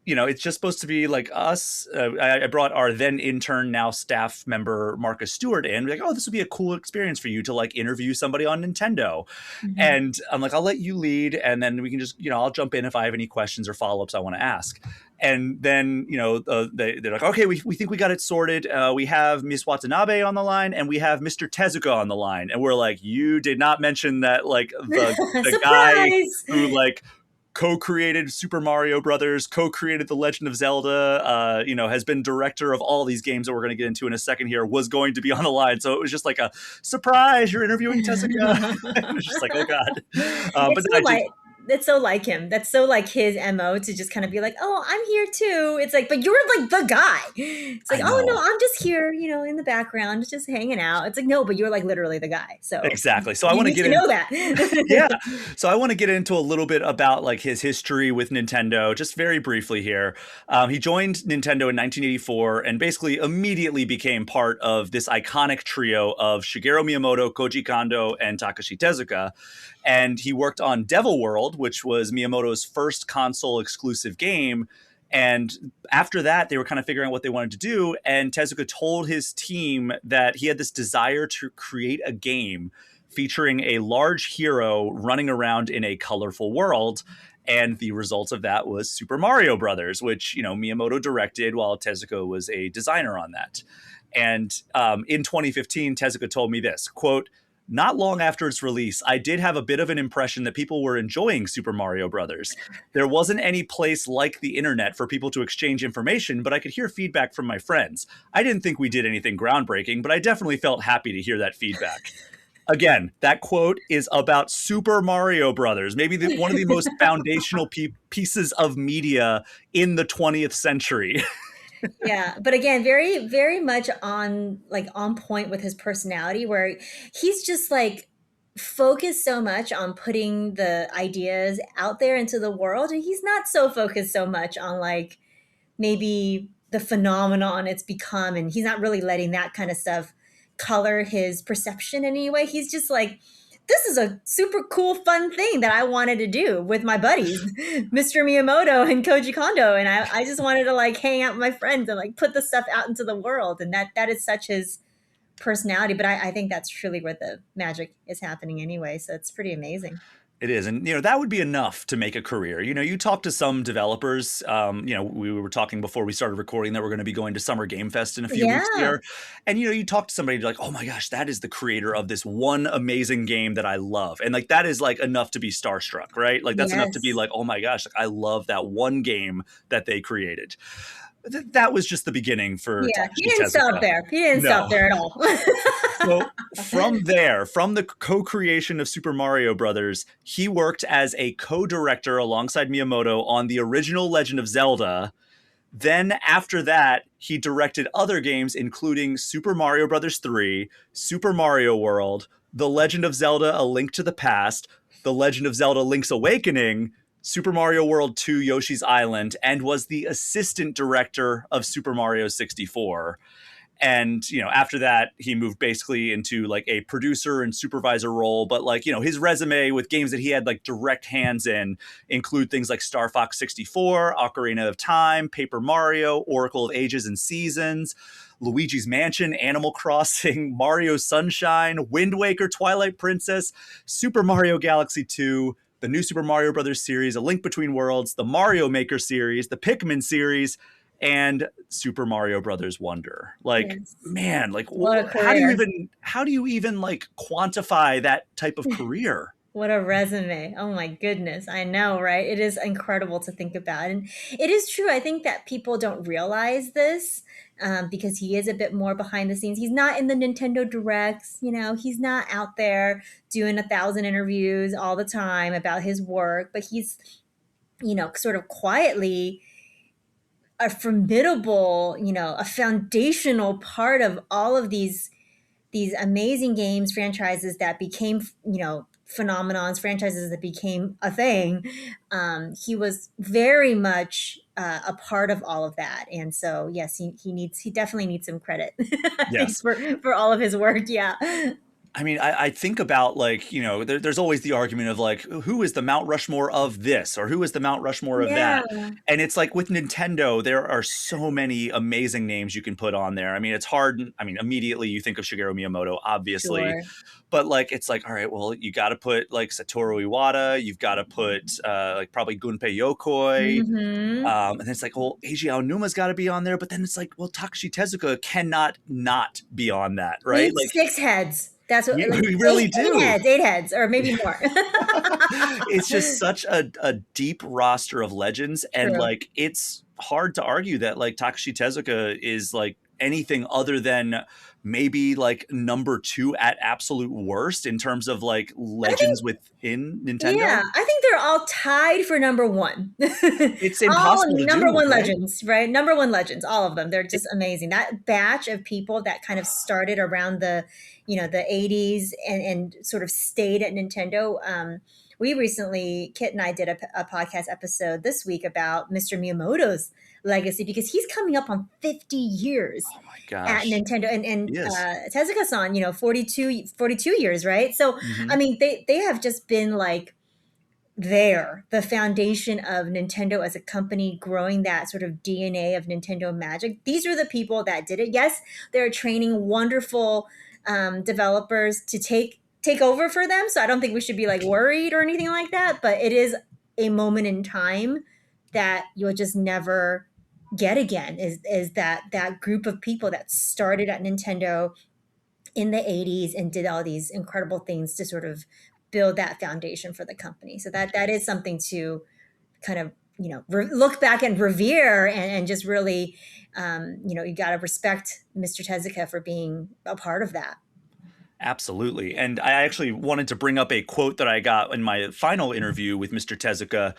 it's just supposed to be like us. I brought our then intern, now staff member, Marcus Stewart in. We're like, oh, this would be a cool experience for you to like interview somebody on Nintendo. Mm-hmm. And I'm like, I'll let you lead. And then we can just, I'll jump in if I have any questions or follow-ups I want to ask. And then, they're like, okay, we think we got it sorted. We have Miss Watanabe on the line, and we have Mr. Tezuka on the line. And we're like, you did not mention that, like, the guy who, like, co-created Super Mario Brothers, co-created The Legend of Zelda, has been director of all these games that we're going to get into in a second here, was going to be on the line. So it was just like a surprise, you're interviewing Tezuka. It was just like, oh God. It's so like him. That's so like his MO to just kind of be like, oh, I'm here too. It's like, but you're like the guy. It's like, oh no, I'm just here, in the background, just hanging out. It's like, no, but you're like literally the guy. So exactly. So I want to get know that. Yeah. So I want to get into a little bit about like his history with Nintendo, just very briefly here. He joined Nintendo in 1984 and basically immediately became part of this iconic trio of Shigeru Miyamoto, Koji Kondo, and Takashi Tezuka. And he worked on Devil World, which was Miyamoto's first console exclusive game. And after that, they were kind of figuring out what they wanted to do. And Tezuka told his team that he had this desire to create a game featuring a large hero running around in a colorful world. And the result of that was Super Mario Brothers, which, Miyamoto directed while Tezuka was a designer on that. And in 2015, Tezuka told me this, quote, "Not long after its release, I did have a bit of an impression that people were enjoying Super Mario Brothers. There wasn't any place like the internet for people to exchange information, but I could hear feedback from my friends. I didn't think we did anything groundbreaking, but I definitely felt happy to hear that feedback." Again, that quote is about Super Mario Brothers, maybe one of the most foundational pieces of media in the 20th century. Yeah, but again, very, very much on point with his personality, where he's just like focused so much on putting the ideas out there into the world, and he's not so focused so much on like maybe the phenomenon it's become, and he's not really letting that kind of stuff color his perception in any way. He's just like, this is a super cool, fun thing that I wanted to do with my buddies, Mr. Miyamoto and Koji Kondo. And I just wanted to like hang out with my friends and like put the stuff out into the world. And that is such his personality. But I think that's truly where the magic is happening anyway. So it's pretty amazing. It is. And, that would be enough to make a career. You talk to some developers, we were talking before we started recording that we're going to be going to Summer Game Fest in a few weeks here. And, you talk to somebody like, oh my gosh, that is the creator of this one amazing game that I love. And like, that is like enough to be starstruck, right? Like that's enough to be like, oh my gosh, like, I love that one game that they created. That was just the beginning for Takashi he didn't Tezuka. stop there. He didn't stop there at all. So from the co-creation of Super Mario Brothers, he worked as a co-director alongside Miyamoto on the original Legend of Zelda. Then after that, he directed other games, including Super Mario Brothers 3, Super Mario World, The Legend of Zelda: A Link to the Past, The Legend of Zelda: Link's Awakening, Super Mario World 2 Yoshi's Island, and was the assistant director of Super Mario 64. And, after that, he moved basically into like a producer and supervisor role. But like, his resume with games that he had like direct hands in include things like Star Fox 64, Ocarina of Time, Paper Mario, Oracle of Ages and Seasons, Luigi's Mansion, Animal Crossing, Mario Sunshine, Wind Waker, Twilight Princess, Super Mario Galaxy 2, the new Super Mario Brothers series, A Link Between Worlds, the Mario Maker series, the Pikmin series, and Super Mario Brothers Wonder. Like, man, like how do you even like quantify that type of career? What a resume. Oh my goodness. I know, right? It is incredible to think about. And it is true. I think that people don't realize this because he is a bit more behind the scenes. He's not in the Nintendo Directs, he's not out there doing 1,000 interviews all the time about his work, but he's, sort of quietly a formidable, a foundational part of all of these amazing games, franchises that became, phenomenons, franchises that became a thing. He was very much a part of all of that. And so, yes, he definitely needs some credit Yes. for all of his work. Yeah. I mean, I think about like, there's always the argument of like, who is the Mount Rushmore of this or who is the Mount Rushmore of that? And it's like with Nintendo, there are so many amazing names you can put on there. I mean, it's hard. I mean, immediately you think of Shigeru Miyamoto, obviously. Sure. But like, it's like, all right, well, you got to put like Satoru Iwata. You've got to put like probably Gunpei Yokoi. Mm-hmm. And then it's like, well, Eiji Aonuma's got to be on there. But then it's like, well, Takashi Tezuka cannot not be on that, right? Like 6 heads. That's what we really do. 8 heads, or maybe more. It's just such a deep roster of legends. And like, it's hard to argue that like Takashi Tezuka is like anything other than maybe like number 2 at absolute worst in terms of like legends within Nintendo. Yeah, I think they're all tied for number 1. It's impossible to number do, 1 right? legends, right? Number 1 legends, all of them. They're just amazing. That batch of people that kind of started around the, the 80s and sort of stayed at Nintendo. We recently, Kit and I did a podcast episode this week about Mr. Miyamoto's legacy because he's coming up on 50 years at Nintendo, and Tezuka-san, 42 years, right? So I mean, they have just been like the foundation of Nintendo as a company, growing that sort of DNA of Nintendo magic. These are the people that did it. Yes, they're training wonderful developers to take over for them, so I don't think we should be like worried or anything like that, but it is a moment in time that you'll just never get again, is that group of people that started at Nintendo in the 80s and did all these incredible things to sort of build that foundation for the company. So that is something to kind of, look back and revere, and just really, you got to respect Mr. Tezuka for being a part of that. Absolutely. And I actually wanted to bring up a quote that I got in my final interview with Mr. Tezuka.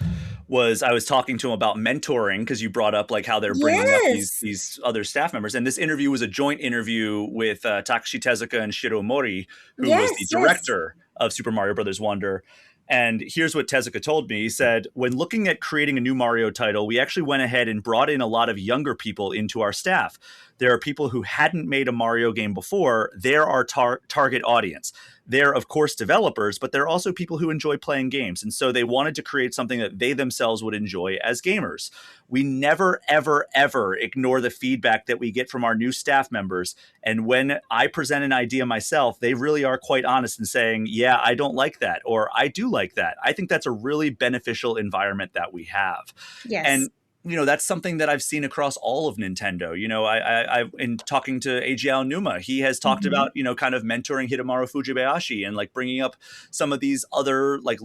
I was talking to him about mentoring, because you brought up like how they're bringing up these other staff members. And this interview was a joint interview with Takashi Tezuka and Shiro Mori, who was the director of Super Mario Brothers Wonder. And here's what Tezuka told me. He said, when looking at creating a new Mario title, we actually went ahead and brought in a lot of younger people into our staff. There are people who hadn't made a Mario game before. They're our target audience. They're, of course, developers, but they're also people who enjoy playing games. And so they wanted to create something that they themselves would enjoy as gamers. We never, ever, ever ignore the feedback that we get from our new staff members. And when I present an idea myself, they really are quite honest in saying, yeah, I don't like that, or I do like that. I think that's a really beneficial environment that we have. Yes. And that's something that I've seen across all of Nintendo. I in talking to Eiji Aonuma, he has talked about, kind of mentoring Hidemaru Fujibayashi and like bringing up some of these other like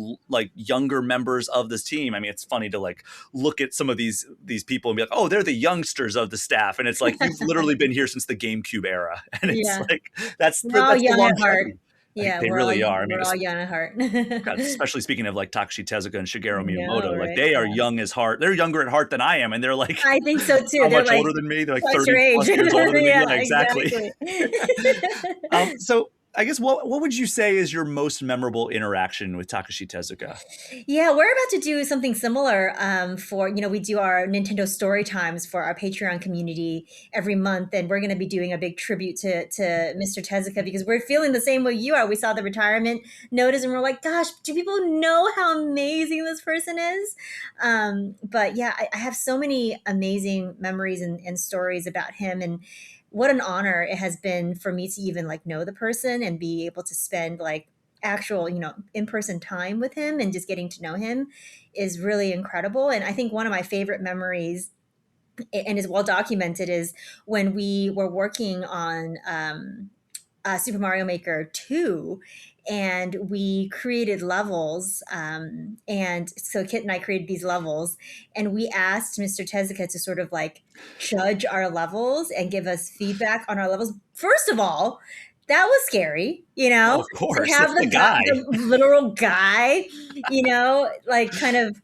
younger members of this team. I mean, it's funny to like look at some of these people and be like, oh, they're the youngsters of the staff. And it's like, you've literally been here since the GameCube era. And it's like, that's the longevity. Yeah, they really are. I mean, we're all young at heart. Especially speaking of like Takashi Tezuka and Shigeru Miyamoto, like they are young as heart. They're younger at heart than I am, and they're like, I think so too. They're much older than me. They're like 30 plus years older than me. Yeah, exactly. So I guess what would you say is your most memorable interaction with Takashi Tezuka? Yeah, we're about to do something similar for, we do our Nintendo story times for our Patreon community every month. And we're going to be doing a big tribute to Mr. Tezuka because we're feeling the same way you are. We saw the retirement notice and we're like, gosh, do people know how amazing this person is? But yeah, I have so many amazing memories and stories about him. And what an honor it has been for me to even like know the person and be able to spend like actual, in-person time with him and just getting to know him is really incredible. And I think one of my favorite memories and is well documented is when we were working on Super Mario Maker 2 and we created levels. And so Kit and I created these levels and we asked Mr. Tezuka to sort of like judge our levels and give us feedback on our levels. First of all, that was scary, Of course, to have the guy, the literal guy, like kind of.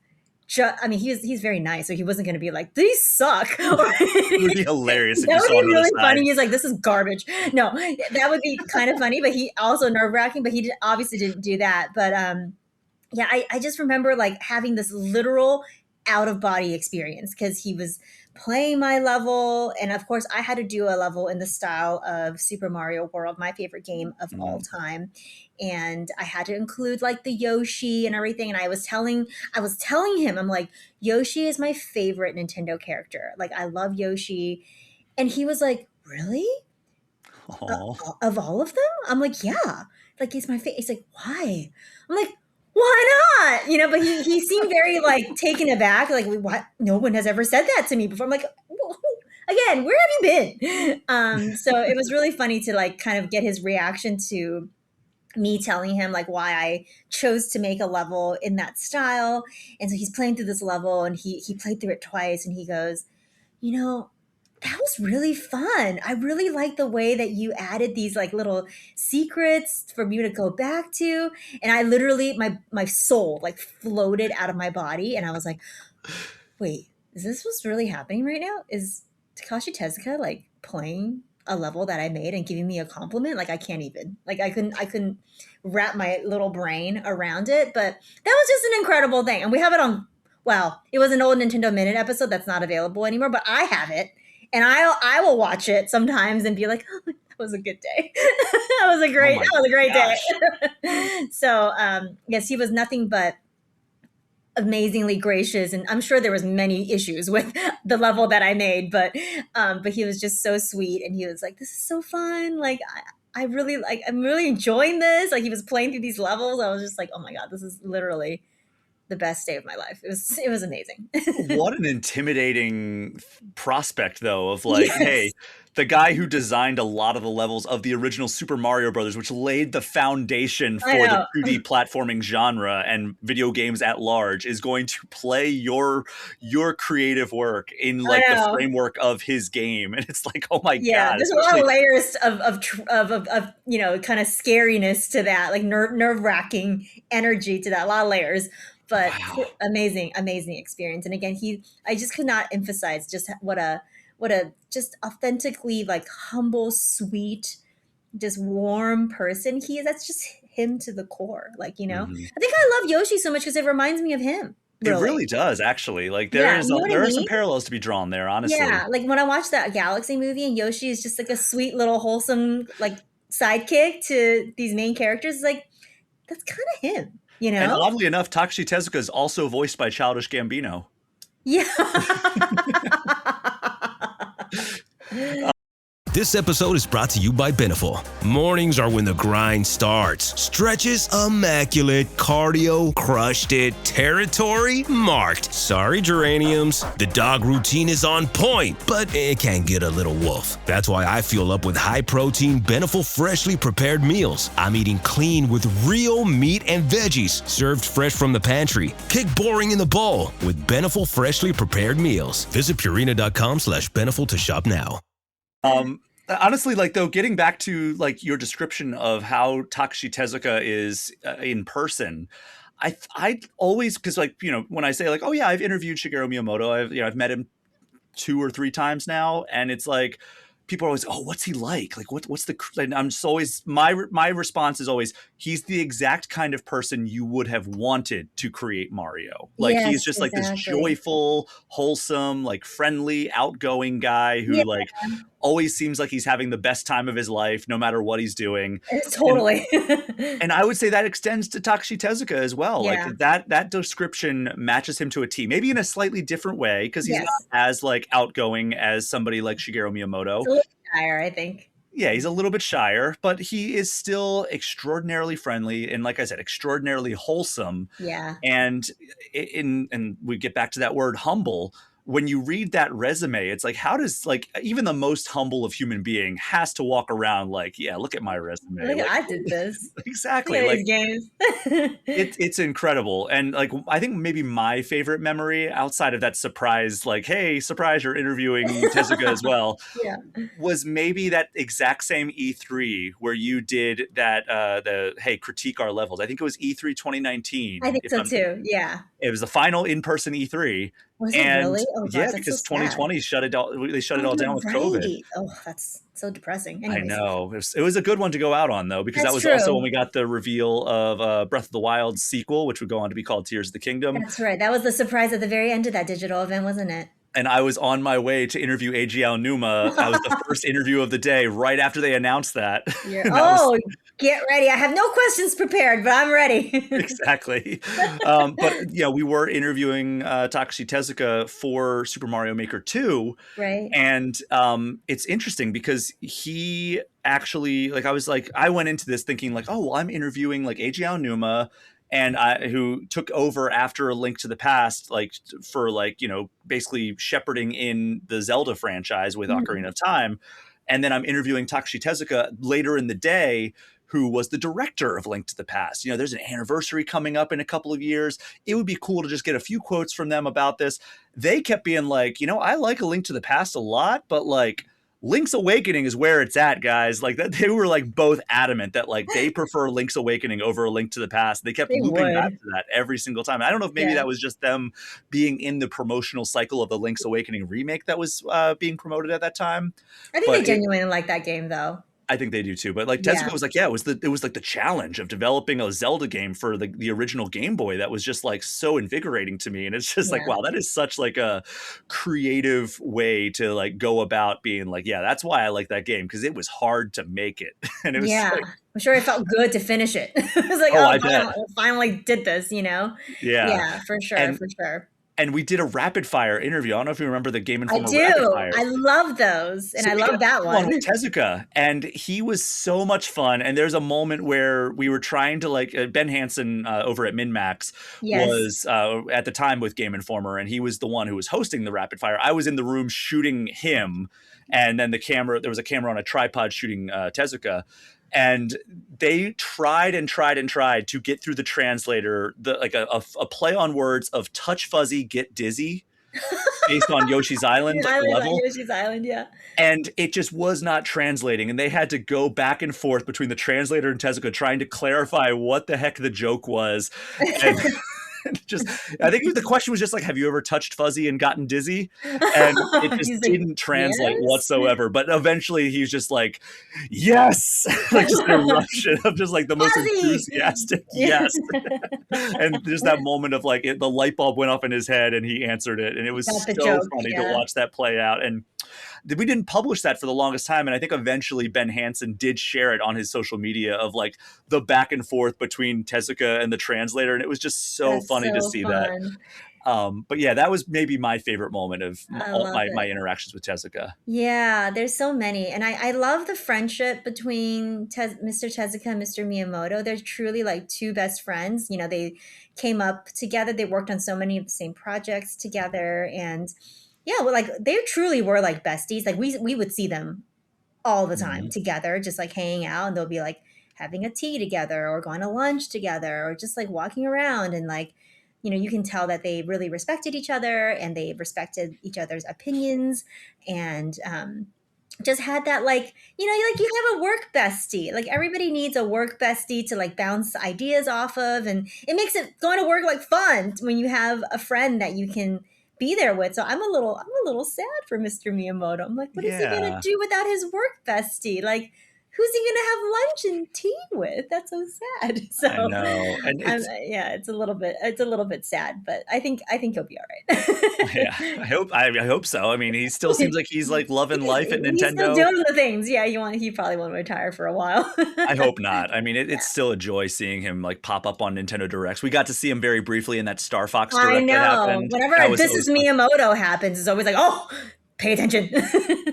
I mean, he's very nice, so he wasn't going to be like, these suck. It would be hilarious. That would be really funny. He's like, this is garbage. No, that would be kind of funny, but he also nerve-wracking, but he obviously didn't do that. But yeah, I just remember like having this literal out-of-body experience because he was playing my level. And of course, I had to do a level in the style of Super Mario World, my favorite game of all time. And I had to include like the Yoshi and everything. And I was telling him, I'm like, Yoshi is my favorite Nintendo character. Like, I love Yoshi. And he was like, really? Of all of them? I'm like, yeah. Like, he's my favorite. He's like, why? I'm like, why not? But he seemed very like taken aback. Like, what? No one has ever said that to me before. I'm like, again, where have you been? So it was really funny to like kind of get his reaction to me telling him like why I chose to make a level in that style. And so he's playing through this level and he played through it twice and he goes, that was really fun. I really like the way that you added these like little secrets for me to go back to. And I literally, my soul like floated out of my body. And I was like, wait, is this what's really happening right now? Is Takashi Tezuka like playing a level that I made and giving me a compliment? Like, I can't even, like, I couldn't wrap my little brain around it. But that was just an incredible thing. And we have it on, well, it was an old Nintendo Minute episode that's not available anymore, but I have it. And I will watch it sometimes and be like, oh, that was a good day. that was a great day. So yes, he was nothing but amazingly gracious. And I'm sure there was many issues with the level that I made, but he was just so sweet. And he was like, this is so fun. Like, I'm really enjoying this. Like, he was playing through these levels. I was just like, oh my God, this is literally the best day of my life. It was amazing. What an intimidating prospect, though, of like, yes. Hey, the guy who designed a lot of the levels of the original Super Mario Brothers, which laid the foundation for the 2D platforming genre and video games at large, is going to play your creative work in like the framework of his game. And it's like, oh my God. There's a lot of layers of kind of scariness to that, like nerve-wracking energy to that, a lot of layers. But amazing experience. And again, I just could not emphasize just what a just authentically like humble, sweet, just warm person he is. That's just him to the core. Like, I think I love Yoshi so much because it reminds me of him. It really does, actually. Like there Yeah, is, you know what I there are some mean? parallels to be drawn there, honestly. Yeah, like when I watched that Galaxy movie and Yoshi is just like a sweet little wholesome like sidekick to these main characters, like that's kind of him, you And know? oddly enough, Takashi Tezuka is also voiced by Childish Gambino. Yeah. This episode is brought to you by Beneful. Mornings are when the grind starts. Stretches, immaculate. Cardio, crushed it. Territory, marked. Sorry, geraniums. The dog routine is on point, but it can get a little wolf. That's why I fuel up with high-protein, Beneful freshly prepared meals. I'm eating clean with real meat and veggies, served fresh from the pantry. Kick boring in the bowl with Beneful freshly prepared meals. Visit Purina.com/Beneful to shop now. Honestly, like though, getting back to like your description of how Takashi Tezuka is in person, I always, because like, you know, when I say like, oh yeah, I've interviewed Shigeru Miyamoto, I've met him 2 or 3 times now, and it's like people are always, oh, what's he like? Like what's the? And I'm just always my response is always, he's the exact kind of person you would have wanted to create Mario. Like he's just like this joyful, wholesome, like friendly, outgoing guy who like always seems like he's having the best time of his life, no matter what he's doing. Totally. And I would say that extends to Takashi Tezuka as well. Yeah. Like that description matches him to a T, maybe in a slightly different way, because he's not as like outgoing as somebody like Shigeru Miyamoto. It's a little shyer, I think. Yeah, he's a little bit shyer, but he is still extraordinarily friendly and, like I said, extraordinarily wholesome. Yeah. And we get back to that word humble. When you read that resume, it's like, how does like even the most humble of human being has to walk around like, yeah, look at my resume. Look, like, I did this. Exactly. Look at like these games. it's incredible. And like, I think maybe my favorite memory outside of that surprise, like, hey, surprise, you're interviewing Tezuka as well, was maybe that exact same E3 where you did that, hey, critique our levels. I think it was E3 2019. I think so too. Yeah. It was the final in-person E3. Was it really? Oh, gosh, yeah, that's because so 2020 shut it all. They shut it all down with COVID. Oh, that's so depressing. I Anyways. know. It was a good one to go out on, though, because that was also when we got the reveal of Breath of the Wild's sequel, which would go on to be called Tears of the Kingdom. That's right. That was the surprise at the very end of that digital event, wasn't it? And I was on my way to interview Eiji Aonuma. I was the first interview of the day right after they announced that. Get ready. I have no questions prepared, but I'm ready. Exactly. But yeah, we were interviewing Takashi Tezuka for Super Mario Maker 2. Right. And it's interesting because he actually, like, I went into this thinking like, oh, well, I'm interviewing like Eiji Aonuma, and who took over after A Link to the Past, like for like, you know, basically shepherding in the Zelda franchise with Ocarina of Time. And then I'm interviewing Takashi Tezuka later in the day, who was the director of Link to the Past. You know, there's an anniversary coming up in a couple of years. It would be cool to just get a few quotes from them about this. They kept being like, you know, I like A Link to the Past a lot, but like Link's Awakening is where it's at, guys. Like that, they were like both adamant that like they prefer Link's Awakening over A Link to the Past. They kept looping back to that every single time. I don't know if maybe that was just them being in the promotional cycle of the Link's Awakening remake that was being promoted at that time. I think they genuinely like that game, though. I think they do too. But like Tezuka was like, yeah, it was like the challenge of developing a Zelda game for the original Game Boy that was just like so invigorating to me. And it's just like, wow, that is such like a creative way to like go about being like, yeah, that's why I like that game, because it was hard to make it. And it was like, I'm sure it felt good to finish it. It was like, I finally did this, you know? Yeah, for sure, for sure. And we did a rapid fire interview. I don't know if you remember the Game Informer rapid fire. I love those. And I love that one. With Tezuka. And he was so much fun. And there's a moment where we were trying to like, Ben Hansen over at MinMax was at the time with Game Informer. And he was the one who was hosting the rapid fire. I was in the room shooting him. And then there was a camera on a tripod shooting Tezuka. And they tried to get through the translator, a play on words of touch fuzzy, get dizzy, based on Yoshi's Island level. Yoshi's Island, yeah. And it just was not translating. And they had to go back and forth between the translator and Tezuka trying to clarify what the heck the joke was. And just, I think the question was just like, have you ever touched Fuzzy and gotten dizzy? And it just didn't translate whatsoever. But eventually he's just like, yes, like just an eruption of just like the most enthusiastic yes. And just that moment of like the light bulb went off in his head and he answered it. And it was so funny to watch that play out. And we didn't publish that for the longest time. And I think eventually Ben Hansen did share it on his social media of like the back and forth between Tezuka and the translator. And it was just so funny to see that. But yeah, that was maybe my favorite moment of my interactions with Tezuka. Yeah, there's so many. And I love the friendship between Mr. Tezuka and Mr. Miyamoto. They're truly like two best friends. You know, they came up together. They worked on so many of the same projects together. And yeah, well, like they truly were like besties. Like we would see them all the time together, just like hanging out, and they'll be like having a tea together or going to lunch together or just like walking around. And like, you know, you can tell that they really respected each other and they respected each other's opinions and just had that like, you know, like you have a work bestie. Like everybody needs a work bestie to like bounce ideas off of, and it makes it going to work like fun when you have a friend that you can be there with. So I'm a little sad for Mr. Miyamoto. I'm like, what is he gonna do without his work bestie? Like, who's he gonna have lunch and tea with? That's so sad. So I know, and it's a little bit sad, but I think he'll be all right. Yeah, I hope so. I mean, he still seems like he's like loving life at Nintendo. He's still doing the things. Yeah, he probably won't retire for a while. I hope not. I mean, it's still a joy seeing him like pop up on Nintendo Directs. We got to see him very briefly in that Star Fox Direct. I know. That happened. Whenever This Is Miyamoto happens, it's always like, oh, pay attention.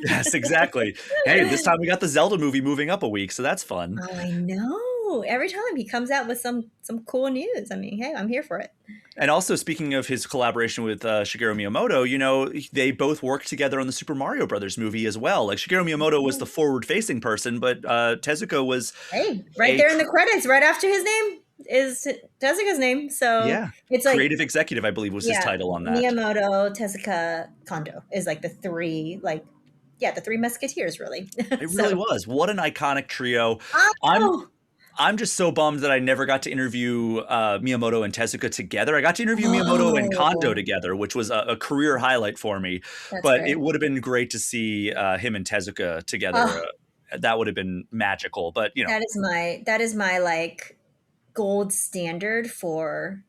Yes, exactly. Hey, this time we got the Zelda movie moving up a week, so that's fun. Oh, I know. Every time he comes out with some cool news. I mean, hey, I'm here for it. And also, speaking of his collaboration with Shigeru Miyamoto, you know, they both worked together on the Super Mario Brothers movie as well. Like Shigeru Miyamoto was the forward-facing person, but Tezuka was right there in the credits, right after his name is Tezuka's name. So yeah, it's like creative executive, I believe, was his title on that. Miyamoto, Tezuka, Kondo is like the three musketeers, really. It really was. What an iconic trio. I'm just so bummed that I never got to interview Miyamoto and Tezuka together. I got to interview Miyamoto and Kondo together, which was a career highlight for me. But it would have been great to see him and Tezuka together. That would have been magical. But you know, that is my like gold standard for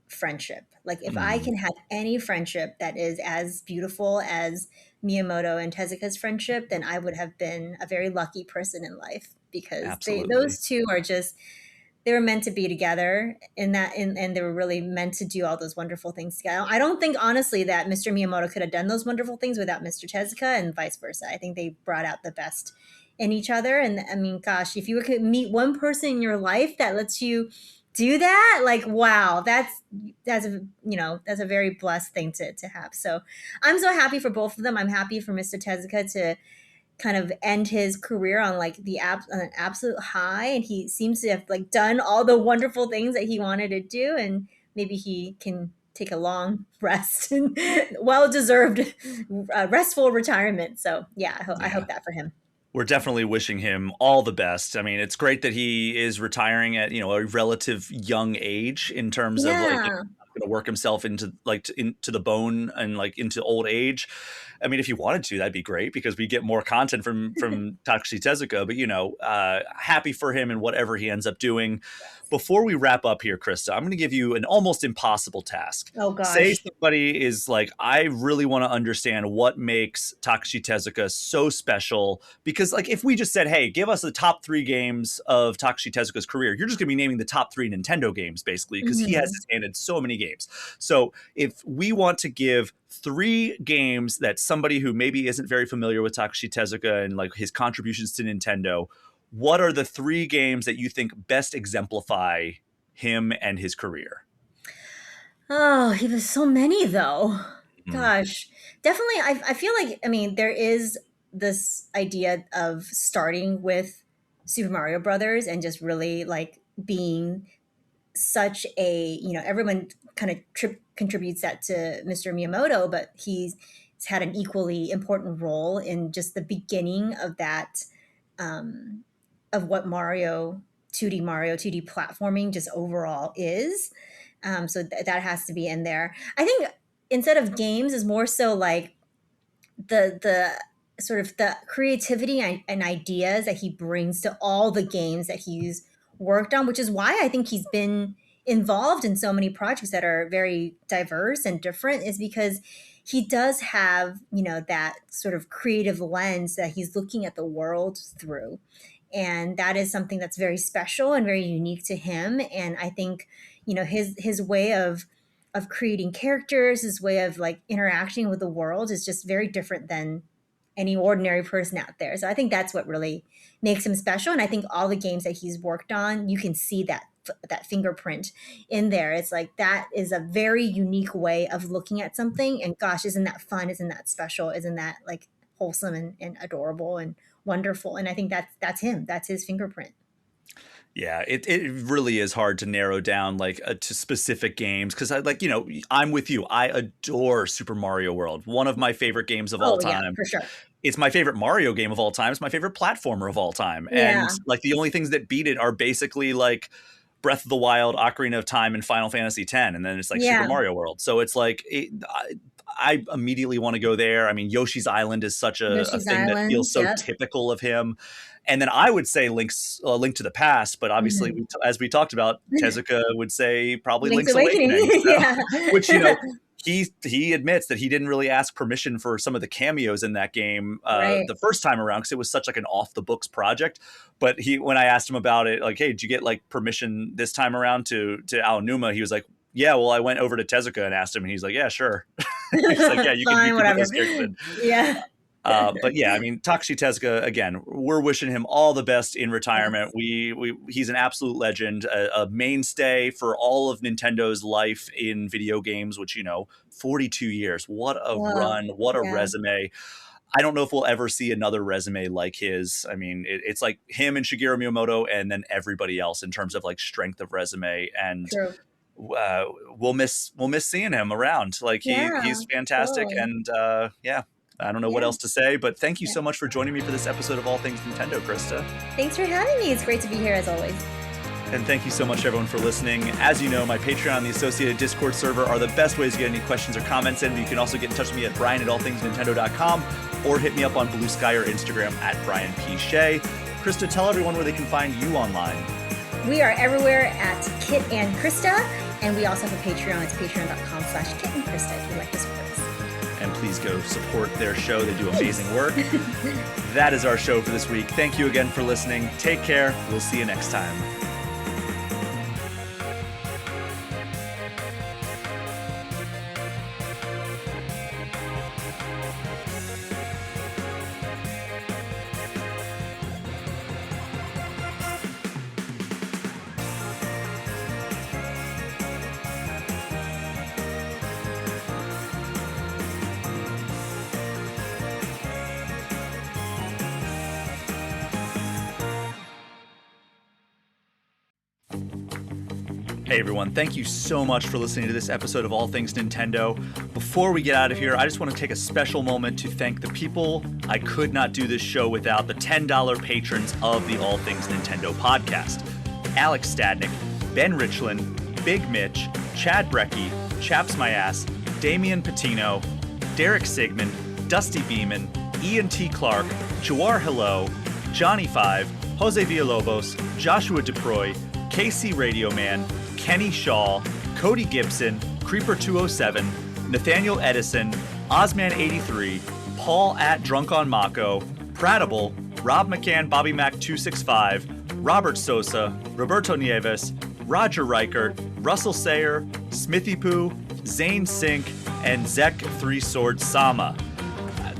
friendship. Like if I can have any friendship that is as beautiful as Miyamoto and Tezuka's friendship, then I would have been a very lucky person in life, because those two are just, they were meant to be together and they were really meant to do all those wonderful things together. I don't think honestly that Mr. Miyamoto could have done those wonderful things without Mr. Tezuka, and vice versa. I think they brought out the best in each other. And I mean, gosh, if you were to meet one person in your life that lets you do that, like, wow, that's a very blessed thing to have. So I'm so happy for both of them. I'm happy for Mr. Tezuka to kind of end his career on like on an absolute high, and he seems to have like done all the wonderful things that he wanted to do, and maybe he can take a long rest and well-deserved restful retirement. So yeah, I hope that for him. We're definitely wishing him all the best. I mean, it's great that he is retiring at, you know, a relative young age in terms of like, you know, going to work himself into like into the bone and like into old age. I mean, if you wanted to, that'd be great because we get more content from Takashi Tezuka. But, you know, happy for him and whatever he ends up doing. Before we wrap up here, Krysta, I'm going to give you an almost impossible task. Oh, gosh. Say somebody is like, I really want to understand what makes Takashi Tezuka so special. Because, like, if we just said, hey, give us the top 3 games of Takashi Tezuka's career, you're just going to be naming the top 3 Nintendo games, basically, because he has his hand in so many games. So if we want to give 3 games that somebody who maybe isn't very familiar with Takashi Tezuka and like his contributions to Nintendo, what are the 3 games that you think best exemplify him and his career? Oh, he was so many though. Gosh, definitely. I feel like, I mean, there is this idea of starting with Super Mario Brothers and just really like being such a, you know, everyone kind of contributes that to Mr. Miyamoto, but he's had an equally important role in just the beginning of that, of what 2D Mario 2D platforming just overall is. So that has to be in there. I think instead of games is more so like the sort of the creativity and ideas that he brings to all the games that he's worked on, which is why I think he's been involved in so many projects that are very diverse and different, is because he does have, that sort of creative lens that he's looking at the world through. And that is something that's very special and very unique to him. And I think, his way of creating characters, his way of like interacting with the world is just very different than any ordinary person out there. So I think that's what really makes him special. And I think all the games that he's worked on, you can see that fingerprint in there. It's like, that is a very unique way of looking at something. And gosh, isn't that fun? Isn't that special? Isn't that like wholesome and adorable and wonderful? And I think that's him. That's his fingerprint. Yeah, it really is hard to narrow down like to specific games, because I'm with you. I adore Super Mario World, one of my favorite games of all time. Yeah, for sure. It's my favorite Mario game of all time. It's my favorite platformer of all time. Yeah. And like the only things that beat it are basically like Breath of the Wild, Ocarina of Time, and Final Fantasy X. And then it's like Super Mario World. So it's like I immediately want to go there. I mean, Yoshi's Island is such a thing that feels so typical of him. And then I would say Link to the Past, but obviously, as we talked about, Tezuka would say probably Link's Awakening. So, which, he admits that he didn't really ask permission for some of the cameos in that game the first time around, because it was such like an off the books project. But when I asked him about it, like, hey, did you get like permission this time around to Aonuma? He was like, yeah, well, I went over to Tezuka and asked him, and he's like, yeah, sure. He's like, yeah, you can do those characters. Yeah. But yeah, I mean, Takashi Tezuka, again, we're wishing him all the best in retirement. He's an absolute legend, a mainstay for all of Nintendo's life in video games, which, 42 years. What a run. What a resume. I don't know if we'll ever see another resume like his. I mean, it's like him and Shigeru Miyamoto and then everybody else in terms of like strength of resume. And we'll miss seeing him around. Like he's fantastic. Totally. And I don't know what else to say, but thank you so much for joining me for this episode of All Things Nintendo, Krysta. Thanks for having me. It's great to be here as always. And thank you so much, everyone, for listening. As you know, my Patreon and the associated Discord server are the best ways to get any questions or comments in. You can also get in touch with me at brian@allthingsnintendo.com or hit me up on Blue Sky or Instagram at Brian P. Shea. Krysta, tell everyone where they can find you online. We are everywhere at Kit and Krysta, and we also have a Patreon. It's patreon.com/Kit and Krysta if you'd like to support us. And please go support their show. They do amazing work. That is our show for this week. Thank you again for listening. Take care. We'll see you next time. Hey everyone, thank you so much for listening to this episode of All Things Nintendo. Before we get out of here, I just want to take a special moment to thank the people I could not do this show without, the $10 patrons of the All Things Nintendo podcast. Alex Stadnick, Ben Richland, Big Mitch, Chad Brecky, Chaps My Ass, Damian Patino, Derek Sigmund, Dusty Beeman, Ian T. Clark, Jawar Hello, Johnny Five, Jose Villalobos, Joshua DeProy, KC Radio Man, Kenny Shaw, Cody Gibson, Creeper207, Nathaniel Edison, Ozman83, Paul at Drunk on Mako, Pratable, Rob McCann, Bobby Mac 265, Robert Sosa, Roberto Nieves, Roger Reichert, Russell Sayer, Smithy Poo, Zane Sink, and Zek Three Sword Sama.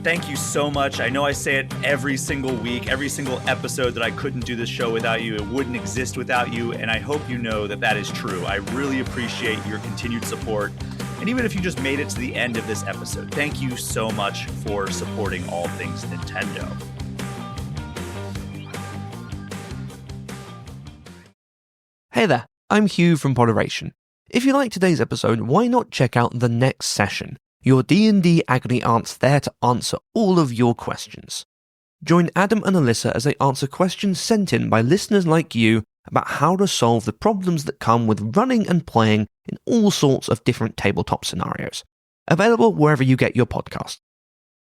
Thank you so much. I know I say it every single week, every single episode, that I couldn't do this show without you. It wouldn't exist without you, and I hope you know that that is true. I really appreciate your continued support. And even if you just made it to the end of this episode, thank you so much for supporting All Things Nintendo. Hey there, I'm Hugh from Poderation. If you like today's episode, why not check out The Next Session, your D&D agony aunts there to answer all of your questions. Join Adam and Alyssa as they answer questions sent in by listeners like you about how to solve the problems that come with running and playing in all sorts of different tabletop scenarios. Available wherever you get your podcasts.